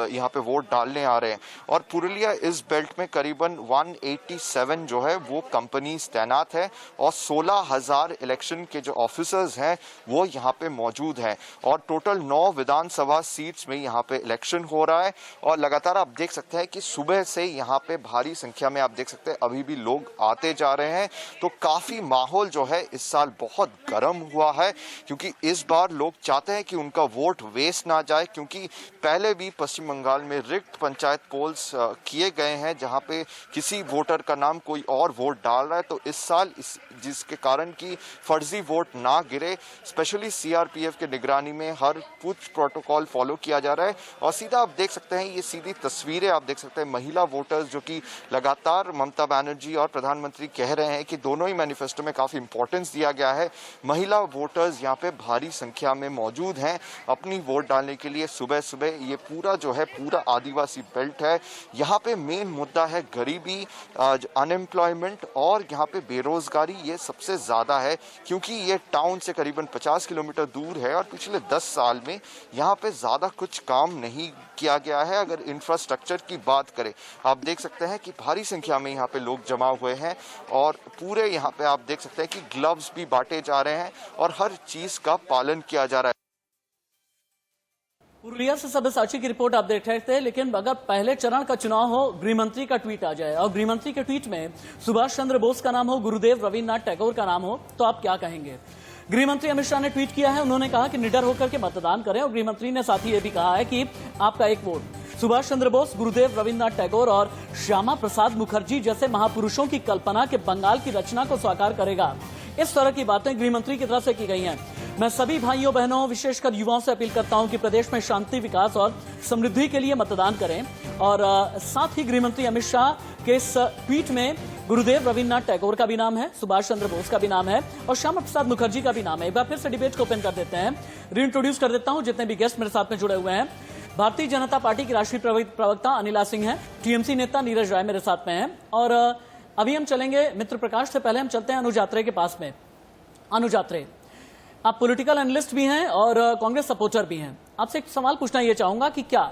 यहाँ पे वोट डालने आ रहे हैं। और पुरुलिया इस बेल्ट में करीबन 187 जो है वो कंपनीज तैनात है और 16,000 इलेक्शन के जो ऑफिसर्स हैं वो यहाँ पे मौजूद हैं और टोटल 9 विधानसभा सीट्स में यहाँ पे इलेक्शन हो रहा है। और लगातार आप देख सकते हैं कि सुबह से यहाँ पे भारी संख्या में आप देख सकते हैं अभी भी लोग आते जा रहे हैं। तो काफी माहौल जो है इस साल बहुत गर्म हुआ है, क्योंकि इस बार लोग चाहते हैं कि उनका वोट वेस्ट ना जाए, क्योंकि पहले भी पश्चिम बंगाल में रिक्त पंचायत पोल्स किए गए हैं जहां पे किसी वोटर का नाम कोई और वोट डाल रहा है। तो इस साल जिसके कारण कि फर्जी वोट ना गिरे, स्पेशली सीआरपीएफ के निगरानी में हर कुछ प्रोटोकॉल फॉलो किया जा रहा है। और सीधा आप देख सकते हैं ये सीधी तस्वीरें आप देख सकते हैं महिला वोटर्स, जो कि लगातार ममता बनर्जी और प्रधानमंत्री कह रहे हैं कि दोनों ही मैनिफेस्टो में काफी इंपॉर्टेंस दिया गया है। महिला वोटर्स यहाँ पे भारी संख्या में मौजूद हैं अपनी वोट डालने के लिए सुबह सुबह। ये पूरा जो है पूरा आदिवासी बेल्ट है, यहाँ पे मेन मुद्दा है गरीबी, अनएम्प्लॉयमेंट और यहाँ पे बेरोजगारी, ये सबसे ज्यादा है क्योंकि ये टाउन से करीबन 50 किलोमीटर दूर है और पिछले 10 साल में यहाँ पे ज्यादा कुछ काम नहीं किया गया है। अगर इंफ्रास्ट्रक्चर की बात करें, आप देख सकते हैं कि भारी संख्या में यहाँ पे लोग जमा हुए हैं और पूरे यहाँ पे आप देख सकते हैं कि ग्लव्स भी बांटे जा रहे हैं और हर चीज का पालन किया जा रहा है। पुरुलिया से सब्यसाची की रिपोर्ट आप देख रहे थे, लेकिन अगर पहले चरण का चुनाव हो, गृहमंत्री का ट्वीट आ जाए और गृहमंत्री के ट्वीट में सुभाष चंद्र बोस का नाम हो, गुरुदेव रविन्द्रनाथ टैगोर का नाम हो, तो आप क्या कहेंगे? गृहमंत्री अमित शाह ने ट्वीट किया है, उन्होंने कहा कि निडर होकर के मतदान करें और गृहमंत्री ने साथ ही ये भी कहा है कि आपका एक वोट सुभाष चंद्र बोस, गुरुदेव रविन्द्रनाथ टैगोर और श्यामा प्रसाद मुखर्जी जैसे महापुरुषों की कल्पना के बंगाल की रचना को साकार करेगा। इस तरह की बातें गृहमंत्री की तरफ से की गई हैं। मैं सभी भाइयों बहनों, विशेषकर युवाओं से अपील करता हूं कि प्रदेश में शांति, विकास और समृद्धि के लिए मतदान करें। और साथ ही गृहमंत्री अमित शाह के इस ट्वीट में गुरुदेव रविन्द्रनाथ टैगोर का भी नाम है, सुभाष चंद्र बोस का भी नाम है और श्यामा प्रसाद मुखर्जी का भी नाम है। एक बार फिर से डिबेट को ओपन कर देते हैं, रीइंट्रोड्यूस कर देता हूं जितने भी गेस्ट मेरे साथ में जुड़े हुए हैं। भारतीय जनता पार्टी की राष्ट्रीय प्रवक्ता अनिला सिंह हैं, टीएमसी नेता नीरज राय मेरे साथ में हैं और अभी हम चलेंगे मित्र प्रकाश से पहले हम चलते हैं अनुज आत्रे के पास में। अनुज आत्रे, आप पॉलिटिकल एनालिस्ट भी हैं और कांग्रेस सपोर्टर भी हैं। आपसे एक सवाल पूछना ये चाहूंगा कि क्या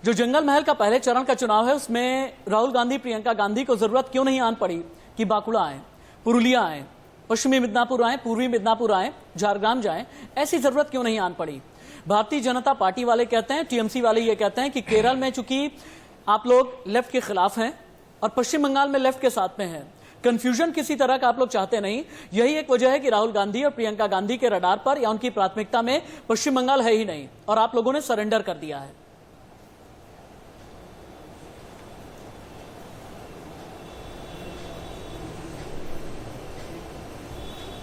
जो जंगल महल का पहले चरण का चुनाव है उसमें राहुल गांधी, प्रियंका गांधी को जरूरत क्यों नहीं आन पड़ी कि बांकुड़ा आए, पुरुलिया आए, पश्चिमी मिदनापुर आए, पूर्वी मिदनापुर आए, झारग्राम जाए? ऐसी जरूरत क्यों नहीं आन पड़ी? भारतीय जनता पार्टी वाले कहते हैं, टीएमसी वाले ये कहते हैं कि केरल में चूंकि आप लोग लेफ्ट के खिलाफ हैं और पश्चिम बंगाल में लेफ्ट के साथ में हैं, कंफ्यूजन किसी तरह का आप लोग चाहते नहीं। यही एक वजह है कि राहुल गांधी और प्रियंका गांधी के रडार पर या उनकी प्राथमिकता में पश्चिम बंगाल है ही नहीं और आप लोगों ने सरेंडर कर दिया है।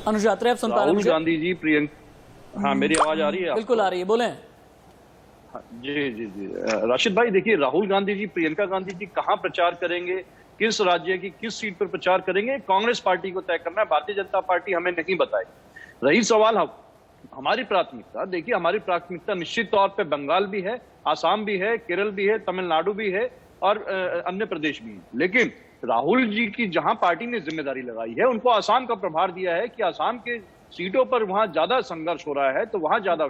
अनुज आत्रे, आप सुन पा रहे हैं? राहुल गांधी जी, प्रियंका, हाँ मेरी आवाज आ रही है? बिल्कुल आ रही है, बोलें। जी जी जी, राशिद भाई देखिए, राहुल गांधी जी, प्रियंका गांधी जी कहाँ प्रचार करेंगे, किस राज्य की किस सीट पर प्रचार करेंगे, कांग्रेस पार्टी को तय करना है। भारतीय जनता पार्टी हमें नहीं बताएगी। रही सवाल हमारी प्राथमिकता, देखिए हमारी प्राथमिकता निश्चित तौर पे बंगाल भी है, आसाम भी है, केरल भी है, तमिलनाडु भी है और अन्य प्रदेश भी है। लेकिन राहुल जी की जहां पार्टी ने जिम्मेदारी लगाई है, उनको आसाम का प्रभार दिया है कि आसाम के सीटों पर वहां ज्यादा संघर्ष हो रहा है, तो वहां ज्यादा।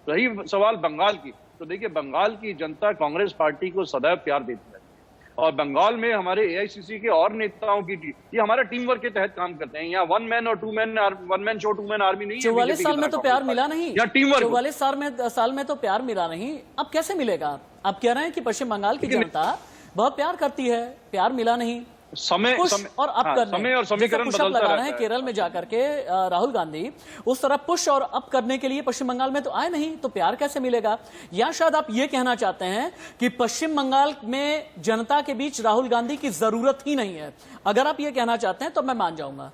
रही सवाल बंगाल की, तो देखिए बंगाल की जनता कांग्रेस पार्टी को सदैव प्यार देती है और बंगाल में हमारे एआईसीसी के और नेताओं की ये हमारा टीम वर्क के तहत काम करते हैं। यहाँ one man show two man army नहीं है। 44 साल में तो प्यार मिला नहीं, या टीम वर्क 44 साल में तो प्यार मिला नहीं, अब कैसे मिलेगा? आप कह रहे हैं कि पश्चिम बंगाल की जनता बहुत प्यार करती है, प्यार मिला नहीं। समय और अप करने, समय और समीकरण बदलता लगा रहे हैं केरल में जाकर के राहुल गांधी, उस तरह पुश और अप करने के लिए पश्चिम बंगाल में तो आए नहीं, तो प्यार कैसे मिलेगा? या शायद आप ये कहना चाहते हैं कि पश्चिम बंगाल में जनता के बीच राहुल गांधी की जरूरत ही नहीं है? अगर आप ये कहना चाहते हैं तो मैं मान जाऊंगा।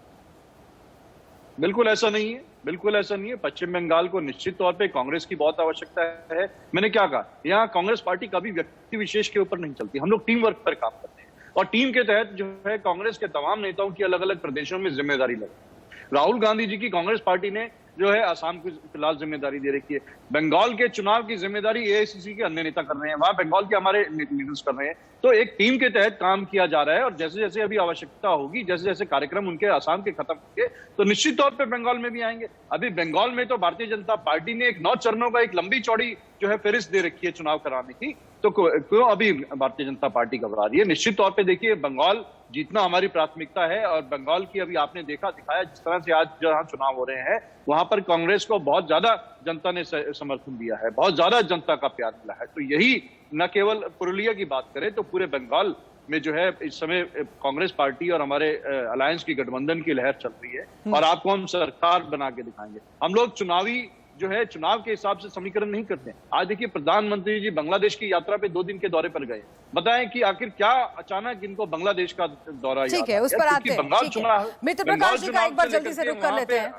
बिल्कुल ऐसा नहीं है, बिल्कुल ऐसा नहीं है। पश्चिम बंगाल को निश्चित तौर पे कांग्रेस की बहुत आवश्यकता है। मैंने क्या कहा, यहाँ कांग्रेस पार्टी कभी व्यक्ति विशेष के ऊपर नहीं चलती, हम लोग टीम वर्क पर काम करते हैं और टीम के तहत जो है कांग्रेस के तमाम नेताओं की अलग अलग प्रदेशों में जिम्मेदारी लगी। राहुल गांधी जी की कांग्रेस पार्टी ने जो है आसाम को फिलहाल जिम्मेदारी दे रखी है। बंगाल के चुनाव की जिम्मेदारी एआईसीसी के अन्य नेता कर रहे हैं, वहां बंगाल के हमारे लीडर्स कर रहे हैं। तो एक टीम के तहत काम किया जा रहा है और जैसे जैसे अभी आवश्यकता होगी, जैसे जैसे कार्यक्रम उनके आसाम के खत्म होंगे, तो निश्चित तौर पर बंगाल में भी आएंगे। अभी बंगाल में तो भारतीय जनता पार्टी ने एक 9 चरणों का एक लंबी चौड़ी जो है फहरिस्त दे रखी है चुनाव कराने की, तो क्यों अभी भारतीय जनता पार्टी घबरा रही है? निश्चित तौर पे देखिए बंगाल जीतना हमारी प्राथमिकता है और बंगाल की अभी आपने दिखाया जिस तरह से आज जहां चुनाव हो रहे हैं वहां पर कांग्रेस को बहुत ज्यादा जनता ने समर्थन दिया है, बहुत ज्यादा जनता का प्यार मिला है। तो यही न केवल पुरुलिया की बात करें तो पूरे बंगाल में जो है इस समय कांग्रेस पार्टी और हमारे अलायंस की गठबंधन की लहर चल रही है और आपको हम सरकार बना के दिखाएंगे। हम लोग चुनावी जो है चुनाव के हिसाब से समीकरण नहीं करते। आज देखिए प्रधानमंत्री जी बांग्लादेश की यात्रा पे 2 दिन के दौरे पर गए, बताएं कि आखिर क्या अचानक इनको बांग्लादेश का दौरा याद? ठीक है, उस पर आते हैं। मित्र प्रकाश जी का एक बार जल्दी से रुक कर लेते हैं,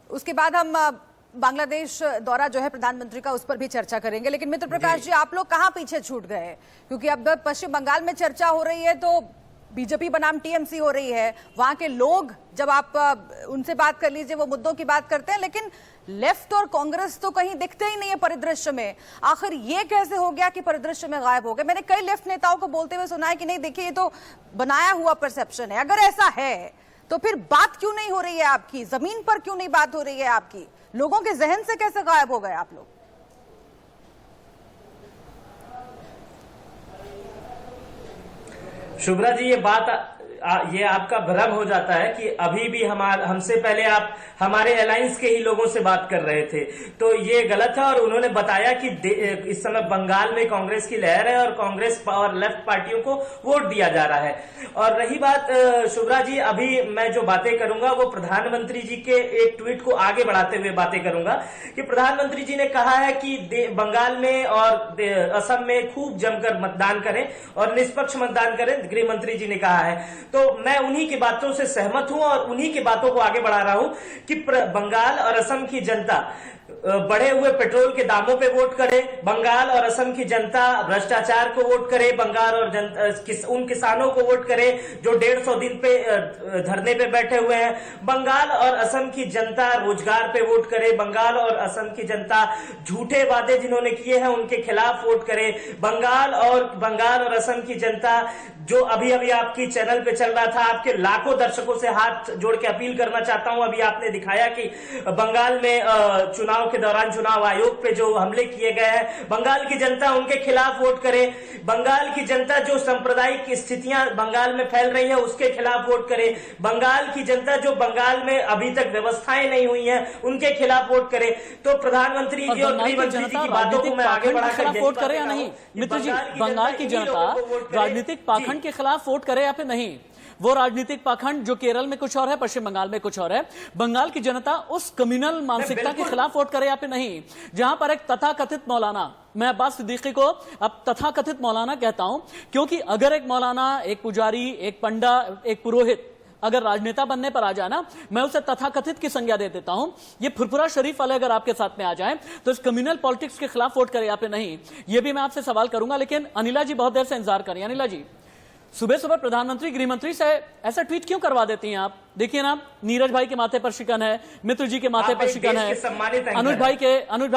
उसके बाद हम बांग्लादेश दौरा जो है प्रधानमंत्री का उस पर भी चर्चा करेंगे। लेकिन मित्र प्रकाश जी, आप लोग कहाँ पीछे छूट गए? क्योंकि अब पश्चिम बंगाल में चर्चा हो रही है तो बीजेपी बनाम टीएमसी हो रही है, वहां के लोग जब आप उनसे बात कर लीजिए वो मुद्दों की बात करते हैं, लेकिन लेफ्ट और कांग्रेस तो कहीं दिखते ही नहीं है परिदृश्य में। आखिर ये कैसे हो गया कि परिदृश्य में गायब हो गए? मैंने कई लेफ्ट नेताओं को बोलते हुए सुना है कि नहीं देखिए ये तो बनाया हुआ परसेप्शन है। अगर ऐसा है तो फिर बात क्यों नहीं हो रही है आपकी, जमीन पर क्यों नहीं बात हो रही है आपकी? लोगों के जहन से कैसे गायब हो गए आप लोग? शुभ्रा जी, ये बात ये आपका भ्रम हो जाता है कि अभी भी हमसे पहले आप हमारे अलायंस के ही लोगों से बात कर रहे थे, तो ये गलत है। और उन्होंने बताया कि इस समय बंगाल में कांग्रेस की लहर है और कांग्रेस और लेफ्ट पार्टियों को वोट दिया जा रहा है। और रही बात शुभ्रा जी, अभी मैं जो बातें करूंगा वो प्रधानमंत्री जी के एक ट्वीट को आगे बढ़ाते हुए बातें करूंगा कि प्रधानमंत्री जी ने कहा है कि बंगाल में और असम में खूब जमकर मतदान करें और निष्पक्ष मतदान करें, गृह मंत्री जी ने कहा है। तो मैं उन्हीं की बातों से सहमत हूं और उन्हीं की बातों को आगे बढ़ा रहा हूं कि बंगाल और असम की जनता बढ़े हुए पेट्रोल के दामों पे वोट करे, बंगाल और असम की जनता भ्रष्टाचार को वोट करे, बंगाल और उन किसानों को वोट करे जो 150 दिन पे धरने पे बैठे हुए हैं, बंगाल और असम की जनता रोजगार पे वोट करे, बंगाल और असम की जनता झूठे वादे जिन्होंने किए हैं उनके खिलाफ वोट करे, बंगाल और असम की जनता जो अभी अभी आपकी चैनल पे चल रहा था, आपके लाखों दर्शकों से हाथ जोड़ के अपील करना चाहता हूं, अभी आपने दिखाया कि बंगाल में चुनाव के दौरान चुनाव आयोग पे जो हमले किए गए हैं, बंगाल की जनता उनके खिलाफ वोट करे, बंगाल की जनता जो सांप्रदायिक स्थितियां बंगाल में फैल रही है उसके खिलाफ वोट करे, बंगाल की जनता जो बंगाल में अभी तक व्यवस्थाएं नहीं हुई हैं उनके खिलाफ वोट करे। तो प्रधानमंत्री जी और गृह मंत्री जी की बातों को मैं आगे बढ़ाकर वोट करे या नहीं? मित्र जी, बंगाल की जनता राजनीतिक पाखंड के खिलाफ वोट करे या फिर नहीं? वो राजनीतिक पाखंड जो केरल में कुछ और है, पश्चिम बंगाल में कुछ और है, बंगाल की जनता उस कम्युनल मानसिकता के खिलाफ वोट करे या फिर नहीं? जहां पर एक तथाकथित मौलाना, मैं अब्बास सिद्दीकी को अब तथाकथित मौलाना कहता हूं क्योंकि अगर एक मौलाना, एक पुजारी, एक पंडा, एक पुरोहित अगर राजनेता बनने पर आ जाए ना, मैं उसे तथाकथित की संज्ञा दे देता हूं। ये फुरफुरा शरीफ वाले अगर आपके साथ में आ जाए तो इस कम्युनल पॉलिटिक्स के खिलाफ वोट करे या फिर नहीं, ये भी मैं आपसे सवाल करूंगा। लेकिन अनिला जी बहुत देर से इंतजार करें। अनिला जी, सुबह सुबह प्रधानमंत्री गृह मंत्री से ऐसा ट्वीट क्यों करवा देती हैं आप? देखिए ना, नीरज भाई के माथे पर शिकन है, मित्र जी के माथे पर शिकन है, अनुज भाई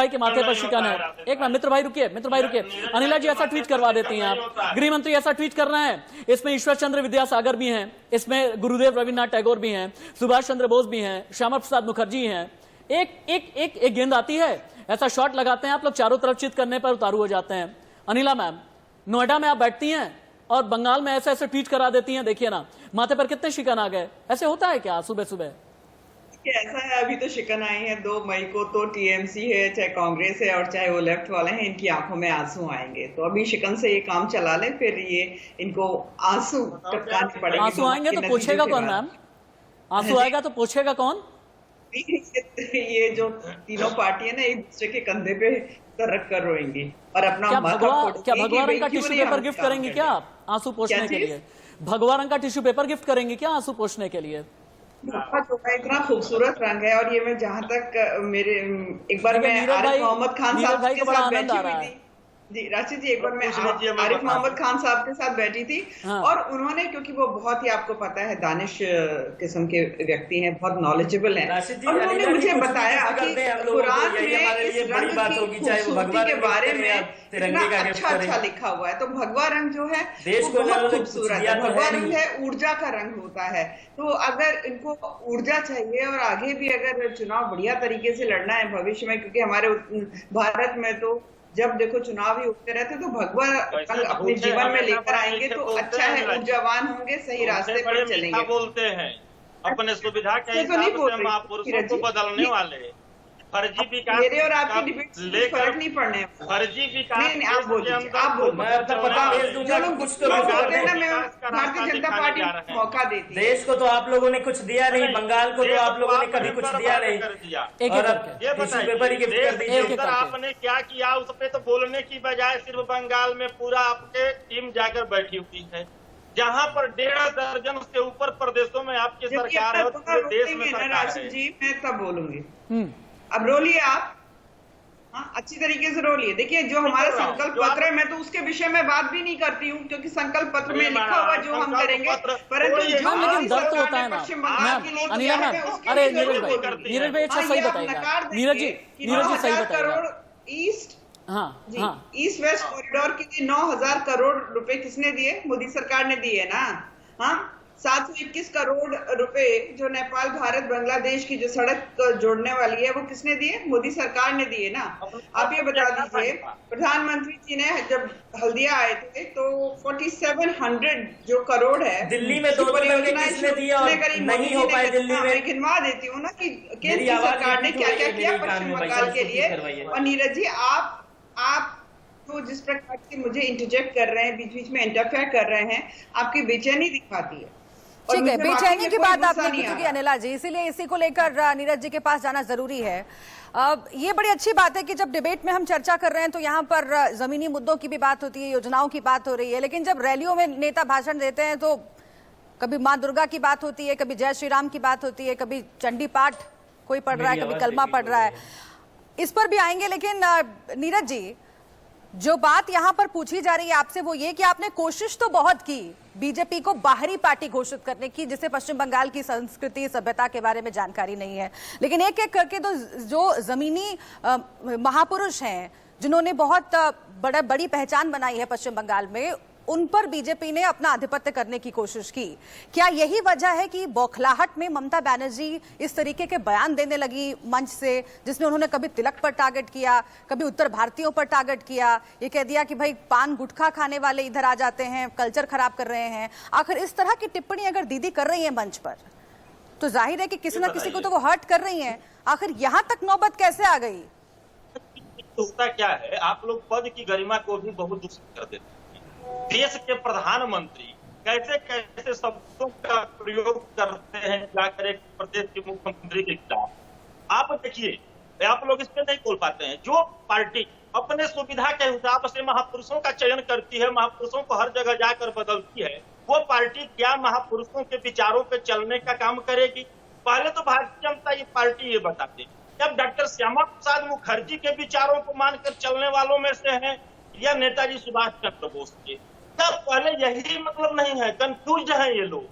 के माथे पर शिकन है। एक मिनट, मित्र भाई रुकिए। अनिला जी ऐसा ट्वीट करवा देती हैं आप, गृह मंत्री ऐसा ट्वीट कर रहे हैं, इसमें ईश्वर चंद्र विद्यासागर भी हैं, इसमें गुरुदेव रविन्द्रनाथ टैगोर भी हैं, सुभाष चंद्र बोस भी हैं, श्यामा प्रसाद मुखर्जी हैं। एक गेंद आती है, ऐसा शॉट लगाते हैं आप लोग, चारों तरफ चित करने पर उतारू हो जाते हैं। अनिला मैम, नोएडा में आप बैठती हैं और बंगाल में ऐसे ऐसे ट्वीट करा देती हैं, देखिए ना माथे पर कितने शिकन आ गए। ऐसे होता है क्या सुबह सुबह? ऐसा है, अभी तो शिकन आए हैं 2 मई को, तो टीएमसी है, चाहे कांग्रेस है और चाहे वो लेफ्ट वाले हैं, इनकी आंखों में आंसू आएंगे। तो अभी शिकन से ये काम चला ले, फिर ये इनको आंसू टपकाने पड़ेंगे। आंसू आएंगे तो पूछेगा कौन मैम? आंसू आएगा तो पूछेगा कौन? ये जो तीनों पार्टी है ना, एक दूसरे के कंधे पे रख कर रोएंगी और अपना क्या भगवा रंग का टिश्यू पेपर गिफ्ट करेंगी क्या आप आंसू पोंछने के लिए? भगवा रंग का टिश्यू पेपर गिफ्ट करेंगी क्या आंसू पोंछने के लिए? इतना खूबसूरत रंग है। और ये मैं जहाँ तक मेरे एक बार मैं आरिफ मोहम्मद खान साहब के साथ बैठी हुई थी जी, राशि जी, एक बार मैं आरिफ मोहम्मद खान साहब के साथ बैठी थी और उन्होंने, क्योंकि वो बहुत ही आपको पता है दानिश किस्म के व्यक्ति हैं, बहुत नॉलेजेबल हैं, और उन्होंने मुझे बताया कि कुरान में इस रंग की खूबसूरती के बारे में इतना अच्छा लिखा हुआ है। तो भगवा रंग जो है वो बहुत खूबसूरत है। भगवा रंग है, ऊर्जा का रंग होता है। तो अगर इनको ऊर्जा चाहिए और आगे भी अगर चुनाव बढ़िया तरीके से लड़ना है भविष्य में, क्योंकि हमारे भारत में तो जब देखो चुनाव ही होते रहते, तो भगवा रंग अपने जीवन में लेकर आएंगे तो अच्छा है, ऊर्जावान होंगे, सही रास्ते पर चलेंगे। बोलते हैं अपने सुविधा के हिसाब से हम महापुरुषों को बदलने वाले। फर्जी विकास, मेरे और आपकी डिबेट से फर्क नहीं पड़ने। फर्जी विकास नहीं, आप बोलिए, आप बोलिए। मैं अपना पता भेज दूंगा। कुछ तो बोलते हैं ना, मैं भारतीय जनता पार्टी मौका देती है। देश को तो आप लोगों ने कुछ दिया नहीं, बंगाल को तो आप लोगों ने कभी कुछ दिया नहीं। ये बताइए आपने क्या किया उस पे? तो बोलने की बजाय सिर्फ बंगाल में पूरा आपके टीम जाकर बैठी हुई है, जहां पर 1.5 दर्जन से ऊपर प्रदेशों में आपकी सरकार है और पूरे देश में सरकार है। जी, मैं तब बोलूंगी। अब रोलिए आप, हाँ, अच्छी तरीके से रोलिए। देखिए, जो हमारा संकल्प पत्र है, मैं तो उसके विषय में बात भी नहीं करती हूँ, क्योंकि संकल्प पत्र में लिखा हुआ जो हम करेंगे, परंतु पश्चिम बंगाल के लिए अनिला मैम, अरे नीरज भाई अच्छा सही बताएगा। नीरज जी सही बताएगा। ईस्ट ईस्ट वेस्ट कॉरिडोर के लिए 9,000 करोड़ रुपए किसने दिए? मोदी सरकार ने दिए ना। हाँ, 721 करोड़ रुपए जो नेपाल, भारत, बांग्लादेश की जो सड़क जोड़ने वाली है वो किसने दिए? मोदी सरकार ने दिए ना। आप ये बता दीजिए, प्रधानमंत्री जी ने जब हल्दिया आए थे तो 4700 जो करोड़ है दिल्ली में दो परियोजना किसने दिया और नहीं हो पाए दिल्ली में। गिनवा देती हूँ ना कि केंद्र सरकार ने क्या क्या किया पश्चिम बंगाल के लिए। और नीरज जी, आप तो जिस प्रकार से मुझे इंटरजेक्ट कर रहे हैं, बीच बीच में इंटरफेयर कर रहे हैं, आपकी बेचैनी दिखाती है। ठीक है, बेचैनी की बात आपने की चुकी अनिला जी, इसीलिए इसी को लेकर नीरज जी के पास जाना जरूरी है। ये बड़ी अच्छी बात है कि जब डिबेट में हम चर्चा कर रहे हैं तो यहाँ पर जमीनी मुद्दों की भी बात होती है, योजनाओं की बात हो रही है, लेकिन जब रैलियों में नेता भाषण देते हैं तो कभी माँ दुर्गा की बात होती है, कभी जय श्री राम की बात होती है, कभी चंडी पाठ कोई पढ़ रहा है, कभी कलमा पढ़ रहा है। इस पर भी आएंगे, लेकिन नीरज जी, जो बात यहाँ पर पूछी जा रही है आपसे वो ये कि आपने कोशिश तो बहुत की बीजेपी को बाहरी पार्टी घोषित करने की, जिसे पश्चिम बंगाल की संस्कृति सभ्यता के बारे में जानकारी नहीं है, लेकिन एक एक करके तो जो जमीनी महापुरुष हैं जिन्होंने बहुत बड़ी पहचान बनाई है पश्चिम बंगाल में, उन पर बीजेपी ने अपना आधिपत्य करने की कोशिश की। क्या यही वजह है कि बौखलाहट में ममता बनर्जी इस तरीके के बयान देने लगी मंच से, जिसमें उन्होंने कभी तिलक पर टारगेट किया, कभी उत्तर भारतीयों पर टारगेट किया, ये कह दिया कि भाई पान गुटखा खाने वाले इधर आ जाते हैं, कल्चर खराब कर रहे हैं। आखिर इस तरह की टिप्पणी अगर दीदी कर रही है मंच पर तो जाहिर है कि किसी ना किसी को तो वो हर्ट कर रही है। आखिर यहाँ तक नौबत कैसे आ गई? होता क्या है, आप लोग पद की गरिमा को भी बहुत दूषित कर देते हैं। देश के प्रधानमंत्री कैसे कैसे शब्दों का प्रयोग करते हैं जाकर एक प्रदेश के मुख्यमंत्री के खिलाफ। आप देखिए, आप लोग इस पे नहीं बोल पाते हैं। जो पार्टी अपने सुविधा के हिसाब से महापुरुषों का चयन करती है, महापुरुषों को हर जगह जाकर बदलती है, वो पार्टी क्या महापुरुषों के विचारों पे चलने का काम करेगी? पहले तो भारतीय जनता पार्टी ये बताती, जब डॉक्टर श्यामा प्रसाद मुखर्जी के विचारों को मानकर चलने वालों में से हैं या नेताजी सुभाष चंद्र बोस के, तब पहले यही मतलब नहीं है, कंफ्यूज है ये लोग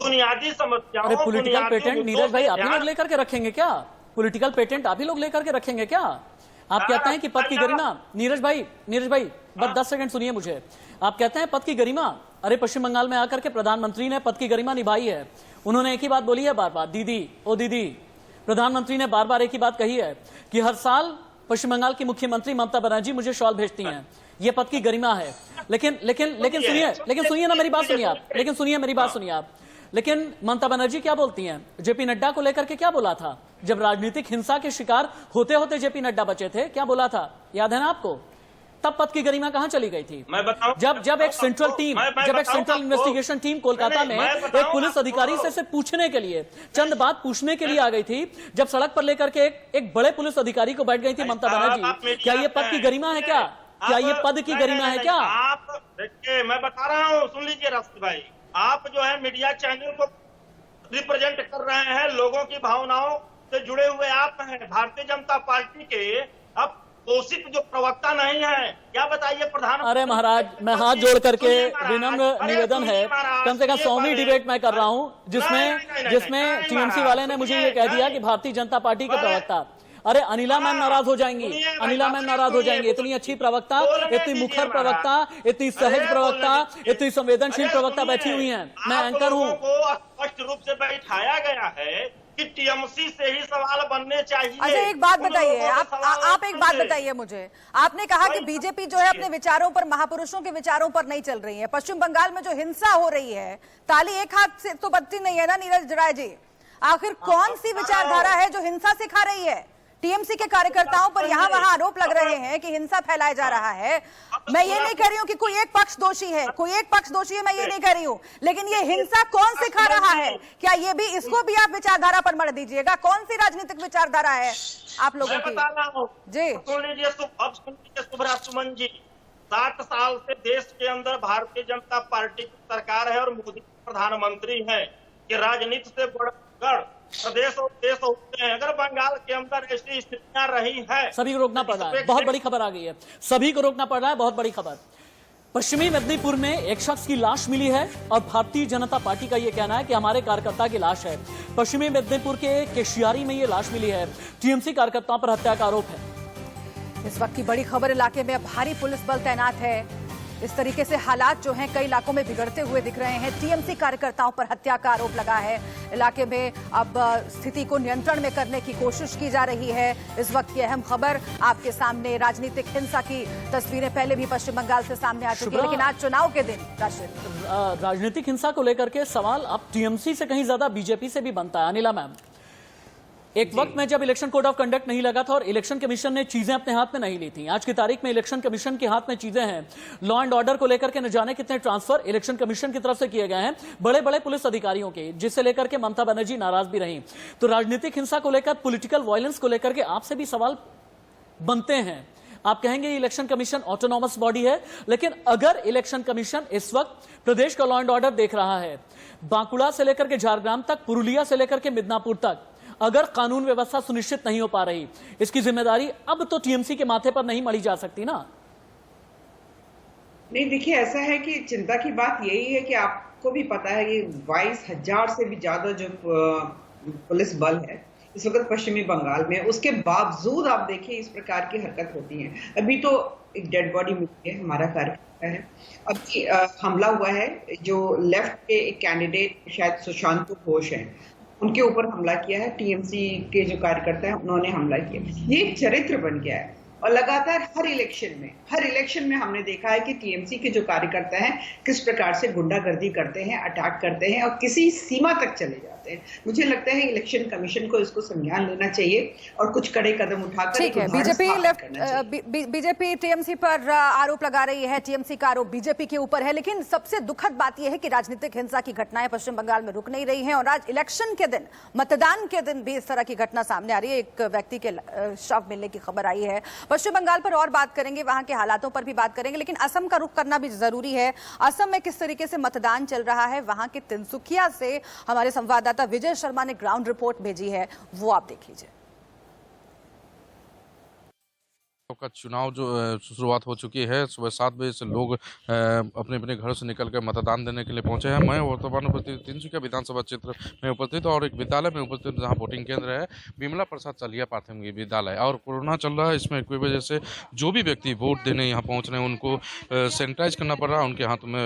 बुनियादी समस्याओं। अरे पॉलिटिकल पेटेंट नीरज भाई आप ही लोग लेकर के रखेंगे क्या? पॉलिटिकल पेटेंट आप ही लोग लेकर के रखेंगे क्या? आप कहते हैं कि पद की गरिमा, नीरज भाई बस 10 सेकंड सुनिए मुझे। आप कहते हैं पद की गरिमा, अरे पश्चिम बंगाल में आकर के प्रधानमंत्री ने पद की गरिमा निभाई है। उन्होंने एक ही बात बोली है बार बार, दीदी ओ दीदी। प्रधानमंत्री ने बार बार एक ही बात कही है कि हर साल पश्चिम बंगाल की मुख्यमंत्री ममता बनर्जी मुझे शॉल भेजती हैं, ये पद की गरिमा है। लेकिन सुनिए ना मेरी बात सुनिए आप, लेकिन ममता बनर्जी क्या बोलती हैं? जेपी नड्डा को लेकर के क्या बोला था जब राजनीतिक हिंसा के शिकार होते होते जेपी नड्डा बचे थे? क्या बोला था, याद है ना आपको? तब पद की गरिमा कहां चली गई थी? जब एक सेंट्रल इन्वेस्टिगेशन टीम कोलकाता में एक पुलिस अधिकारी से पूछने के लिए, चंद बात पूछने के लिए आ गई थी, जब सड़क पर लेकर के एक बड़े पुलिस अधिकारी को बैठ गई थी ममता बनर्जी। क्या ये पद की गरिमा है क्या? क्या ये पद की गरिमा है क्या? आप देखिए, मैं बता रहा हूँ, सुन लीजिए राष्ट्र भाई, आप जो है मीडिया चैनल को रिप्रेजेंट कर रहे हैं, लोगों की भावनाओं से जुड़े हुए आप हैं। भारतीय जनता पार्टी के अब घोषित जो प्रवक्ता नहीं है, क्या बताइए प्रधानमंत्री। अरे महाराज, मैं हाथ जोड़ करके विनम्र निवेदन है, कम से कम 100वीं डिबेट मैं कर रहा हूं जिसमें टीएमसी वाले ने मुझे ये कह दिया कि भारतीय जनता पार्टी के प्रवक्ता। अरे अनिला मैम नाराज हो जाएंगी, इतनी अच्छी प्रवक्ता, इतनी मुखर प्रवक्ता, इतनी सहज प्रवक्ता, इतनी संवेदनशील प्रवक्ता बैठी हुई हैं। मैं एंकर हूँ। स्पष्ट रूप से बैठाया गया है कि टीएमसी से ही सवाल बनने चाहिए। अच्छा एक बात बताइए, आप एक बात बताइए मुझे। आपने कहा कि बीजेपी जो है अपने विचारों पर, महापुरुषों के विचारों पर नहीं चल रही है। पश्चिम बंगाल में जो हिंसा हो रही है, ताली एक हाथ से तो बजती नहीं है ना नीरज राय जी। आखिर कौन सी विचारधारा है जो हिंसा सिखा रही है? टीएमसी के कार्यकर्ताओं पर यहाँ वहाँ आरोप लग रहे हैं कि हिंसा फैलाया जा रहा है। मैं ये नहीं कह रही हूँ कि कोई एक पक्ष दोषी है, मैं ये नहीं कह रही हूँ, लेकिन ये हिंसा कौन सिखा रहा है? क्या ये भी, इसको भी आप विचारधारा पर मत दीजिएगा। कौन सी राजनीतिक विचारधारा है आप लोगों की? जी सुन लीजिए, अब सुन लीजिए सुभ्रा सुमन जी, 60 साल से देश के अंदर भारतीय जनता पार्टी की सरकार है और मोदी प्रधानमंत्री है कि राजनीति से बढ़कर प्रदेश और देश होते हैं। अगर बंगाल के अंदर ऐसी स्थितियां रही है, सभी को रोकना पड़ रहा है। बहुत बड़ी खबर आ गई है, सभी को रोकना पड़ रहा है। बहुत बड़ी खबर, पश्चिमी मेदिनीपुर में एक शख्स की लाश मिली है और भारतीय जनता पार्टी का यह कहना है कि हमारे कार्यकर्ता की लाश है। पश्चिमी मेदिनीपुर के केशियारी में यह लाश मिली है। टीएमसी कार्यकर्ताओं पर हत्या का आरोप है। इस वक्त की बड़ी खबर, इलाके में भारी पुलिस बल तैनात है। इस तरीके से हालात जो हैं कई इलाकों में बिगड़ते हुए दिख रहे हैं। टीएमसी कार्यकर्ताओं पर हत्या का आरोप लगा है। इलाके में अब स्थिति को नियंत्रण में करने की कोशिश की जा रही है। इस वक्त की अहम खबर आपके सामने, राजनीतिक हिंसा की तस्वीरें पहले भी पश्चिम बंगाल से सामने आ चुकी है, लेकिन आज चुनाव के दिन राजनीतिक हिंसा को लेकर के सवाल अब टीएमसी से कहीं ज्यादा बीजेपी से भी बनता है। अनिला मैम, एक वक्त में जब इलेक्शन कोड ऑफ कंडक्ट नहीं लगा था और इलेक्शन कमीशन ने चीजें अपने हाथ में नहीं ली थी, आज की तारीख में इलेक्शन कमीशन के हाथ में चीजें हैं। लॉ एंड ऑर्डर को लेकर के न जाने कितने ट्रांसफर इलेक्शन कमीशन की तरफ से किए गए हैं, बड़े बड़े पुलिस अधिकारियों के, जिससे लेकर के ममता बनर्जी नाराज भी रही। तो राजनीतिक हिंसा को लेकर, पॉलिटिकल वायलेंस को लेकर के आपसे भी सवाल बनते हैं। आप कहेंगे इलेक्शन कमीशन ऑटोनॉमस बॉडी है, लेकिन अगर इलेक्शन कमीशन इस वक्त प्रदेश का लॉ एंड ऑर्डर देख रहा है, बांकुड़ा से लेकर के झारग्राम तक, पुरुलिया से लेकर के मिदनापुर तक, अगर कानून व्यवस्था सुनिश्चित नहीं हो पा रही, इसकी जिम्मेदारी अब तो टीएमसी के माथे पर नहीं मढ़ी जा सकती ना? नहीं, देखिए ऐसा है कि चिंता की बात यही है कि आपको भी पता है कि 22,000 से भी ज्यादा जो पुलिस बल है इस वक्त पश्चिमी बंगाल में, उसके बावजूद आप देखिए इस प्रकार की हरकत होती है। अभी तो एक डेड बॉडी मिली है, हमारा कार्यकर्ता है। अभी हमला हुआ है, जो लेफ्ट के एक कैंडिडेट शायद सुशांत घोष हैं, उनके ऊपर हमला किया है। टीएमसी के जो कार्यकर्ता हैं उन्होंने हमला किया। ये एक चरित्र बन गया है और लगातार हर इलेक्शन में हमने देखा है कि टीएमसी के जो कार्यकर्ता हैं किस प्रकार से गुंडागर्दी करते हैं, अटैक करते हैं और किसी सीमा तक चले जाते हैं। मुझे लगता है इलेक्शन कमीशन को इसको संज्ञान लेना चाहिए और कुछ कड़े कदम उठाकर, ठीक है। बीजेपी टीएमसी पर आरोप लगा रही है, टीएमसी का आरोप बीजेपी के ऊपर है, लेकिन सबसे दुखद बात यह है कि राजनीतिक हिंसा की घटनाएं पश्चिम बंगाल में रुक नहीं रही हैं और आज इलेक्शन के दिन, मतदान के दिन भी इस तरह की घटना सामने आ रही है। एक व्यक्ति के शव मिलने की खबर आई है। पश्चिम बंगाल पर और बात करेंगे, वहां के हालातों पर भी बात करेंगे, लेकिन असम का रुख करना भी जरूरी है। असम में किस तरीके से मतदान चल रहा है, वहां के तिनसुकिया से हमारे संवाददाता विजय शर्मा ने ग्राउंड रिपोर्ट भेजी है, वो आप देख लीजिए। का चुनाव जो शुरुआत हो चुकी है, सुबह 7 बजे से लोग अपने अपने घरों से निकलकर मतदान देने के लिए पहुंचे हैं। मैं वर्तमान उपस्थित तिनसुकिया विधानसभा क्षेत्र में उपस्थित और एक विद्यालय में उपस्थित, जहां वोटिंग केंद्र है विमला प्रसाद चलिया प्राथमिक विद्यालय। और कोरोना चल रहा है, इसमें की वजह से जो भी व्यक्ति वोट देने यहाँ पहुँच रहे हैं उनको सैनिटाइज करना पड़ रहा है। उनके हाथों में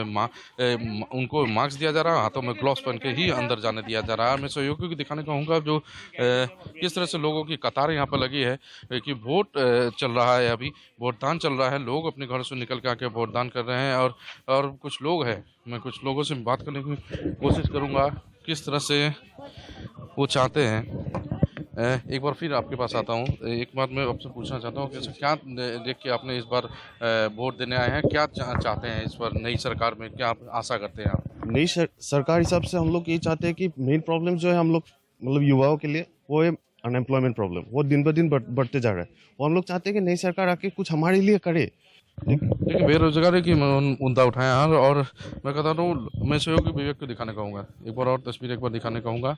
उनको मास्क दिया जा रहा है, हाथों में ग्लव्स पहन के ही अंदर जाने दिया जा रहा है। मैं सहयोगियों को दिखाने कहूँगा जो किस तरह से लोगों की कतार यहाँ पर लगी है कि वोट चल रहा है, अभी वोटदान चल रहा है, लोग अपने घर से निकल के आके वोटदान कर रहे हैं। और कुछ लोग हैं, मैं कुछ लोगों से बात करने की कोशिश करूंगा किस तरह से वो चाहते हैं। एक बार फिर आपके पास आता हूं। एक बात मैं आपसे पूछना चाहता हूं कि क्या देख के आपने इस बार वोट देने आए हैं, क्या चाहते हैं इस बार नई सरकार में, क्या आशा करते हैं आप? नई सरकार हिसाब से हम लोग ये चाहते हैं कि मेन प्रॉब्लम जो है हम लोग मतलब युवाओं के लिए, वो है अनएम्प्लॉयमेंट प्रॉब्लम। वो दिन ब दिन बढ़ते जा रहा है और हम लोग चाहते हैं कि नई सरकार आके कुछ हमारे लिए करे। देखिए, बेरोजगारी की मुद्दा उठाया है और मैं कहता हूँ, मैं सहयोगी विवेक को दिखाने कहूँगा, एक बार और तस्वीर एक बार दिखाने कहूँगा,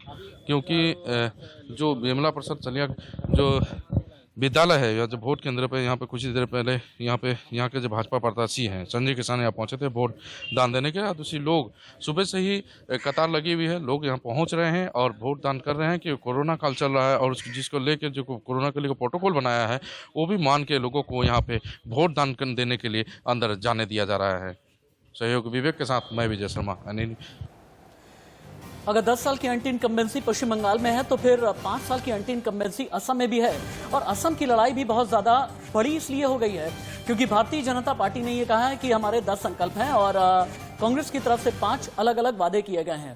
क्योंकि जो विमला प्रसाद चलिया जो विद्यालय है या जो वोट केंद्र पे, यहाँ पे कुछ ही देर पहले यहाँ के जो भाजपा प्रत्याशी हैं संजय किसान यहाँ पहुँचे थे वोट दान देने के। दूसरी लोग सुबह से ही कतार लगी हुई है, लोग यहाँ पहुँच रहे हैं और वोट दान कर रहे हैं कि कोरोना काल चल रहा है और जिसको लेके जो कोरोना के लिए प्रोटोकॉल बनाया है वो भी मान के लोगों को यहाँ पे वोट दान देने के लिए अंदर जाने दिया जा रहा है। सहयोग विवेक के साथ मैं विजय शर्मा। अगर 10 साल की एंटी इनकम्बेंसी पश्चिम बंगाल में है तो फिर 5 साल की एंटी इनकम्बेंसी असम में भी है। और असम की लड़ाई भी बहुत ज्यादा बड़ी इसलिए हो गई है क्योंकि भारतीय जनता पार्टी ने यह कहा है कि हमारे 10 संकल्प हैं और कांग्रेस की तरफ से 5 अलग अलग वादे किए गए हैं।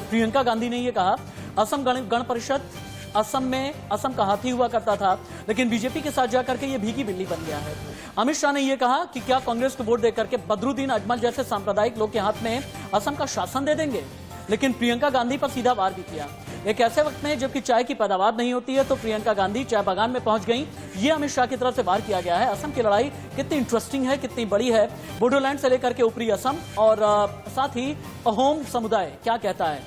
प्रियंका गांधी ने यह कहा, असम गण परिषद असम में असम का हाथी हुआ करता था, लेकिन बीजेपी के साथ जाकर के ये भीगी बिल्ली बन गया है। अमित शाह ने यह कहा कि क्या कांग्रेस को वोट देकर के बदरुद्दीन अजमल जैसे सांप्रदायिक लोग के हाथ में असम का शासन दे देंगे, लेकिन प्रियंका गांधी पर सीधा वार भी किया। एक ऐसे वक्त में जबकि चाय की पैदावार नहीं होती है तो प्रियंका गांधी चाय बागान में पहुंच गई, ये अमित शाह की तरफ से वार किया गया है। असम की लड़ाई कितनी इंटरेस्टिंग है, कितनी बड़ी है, बोडोलैंड से लेकर के ऊपरी असम और साथ ही अहोम समुदाय क्या कहता है।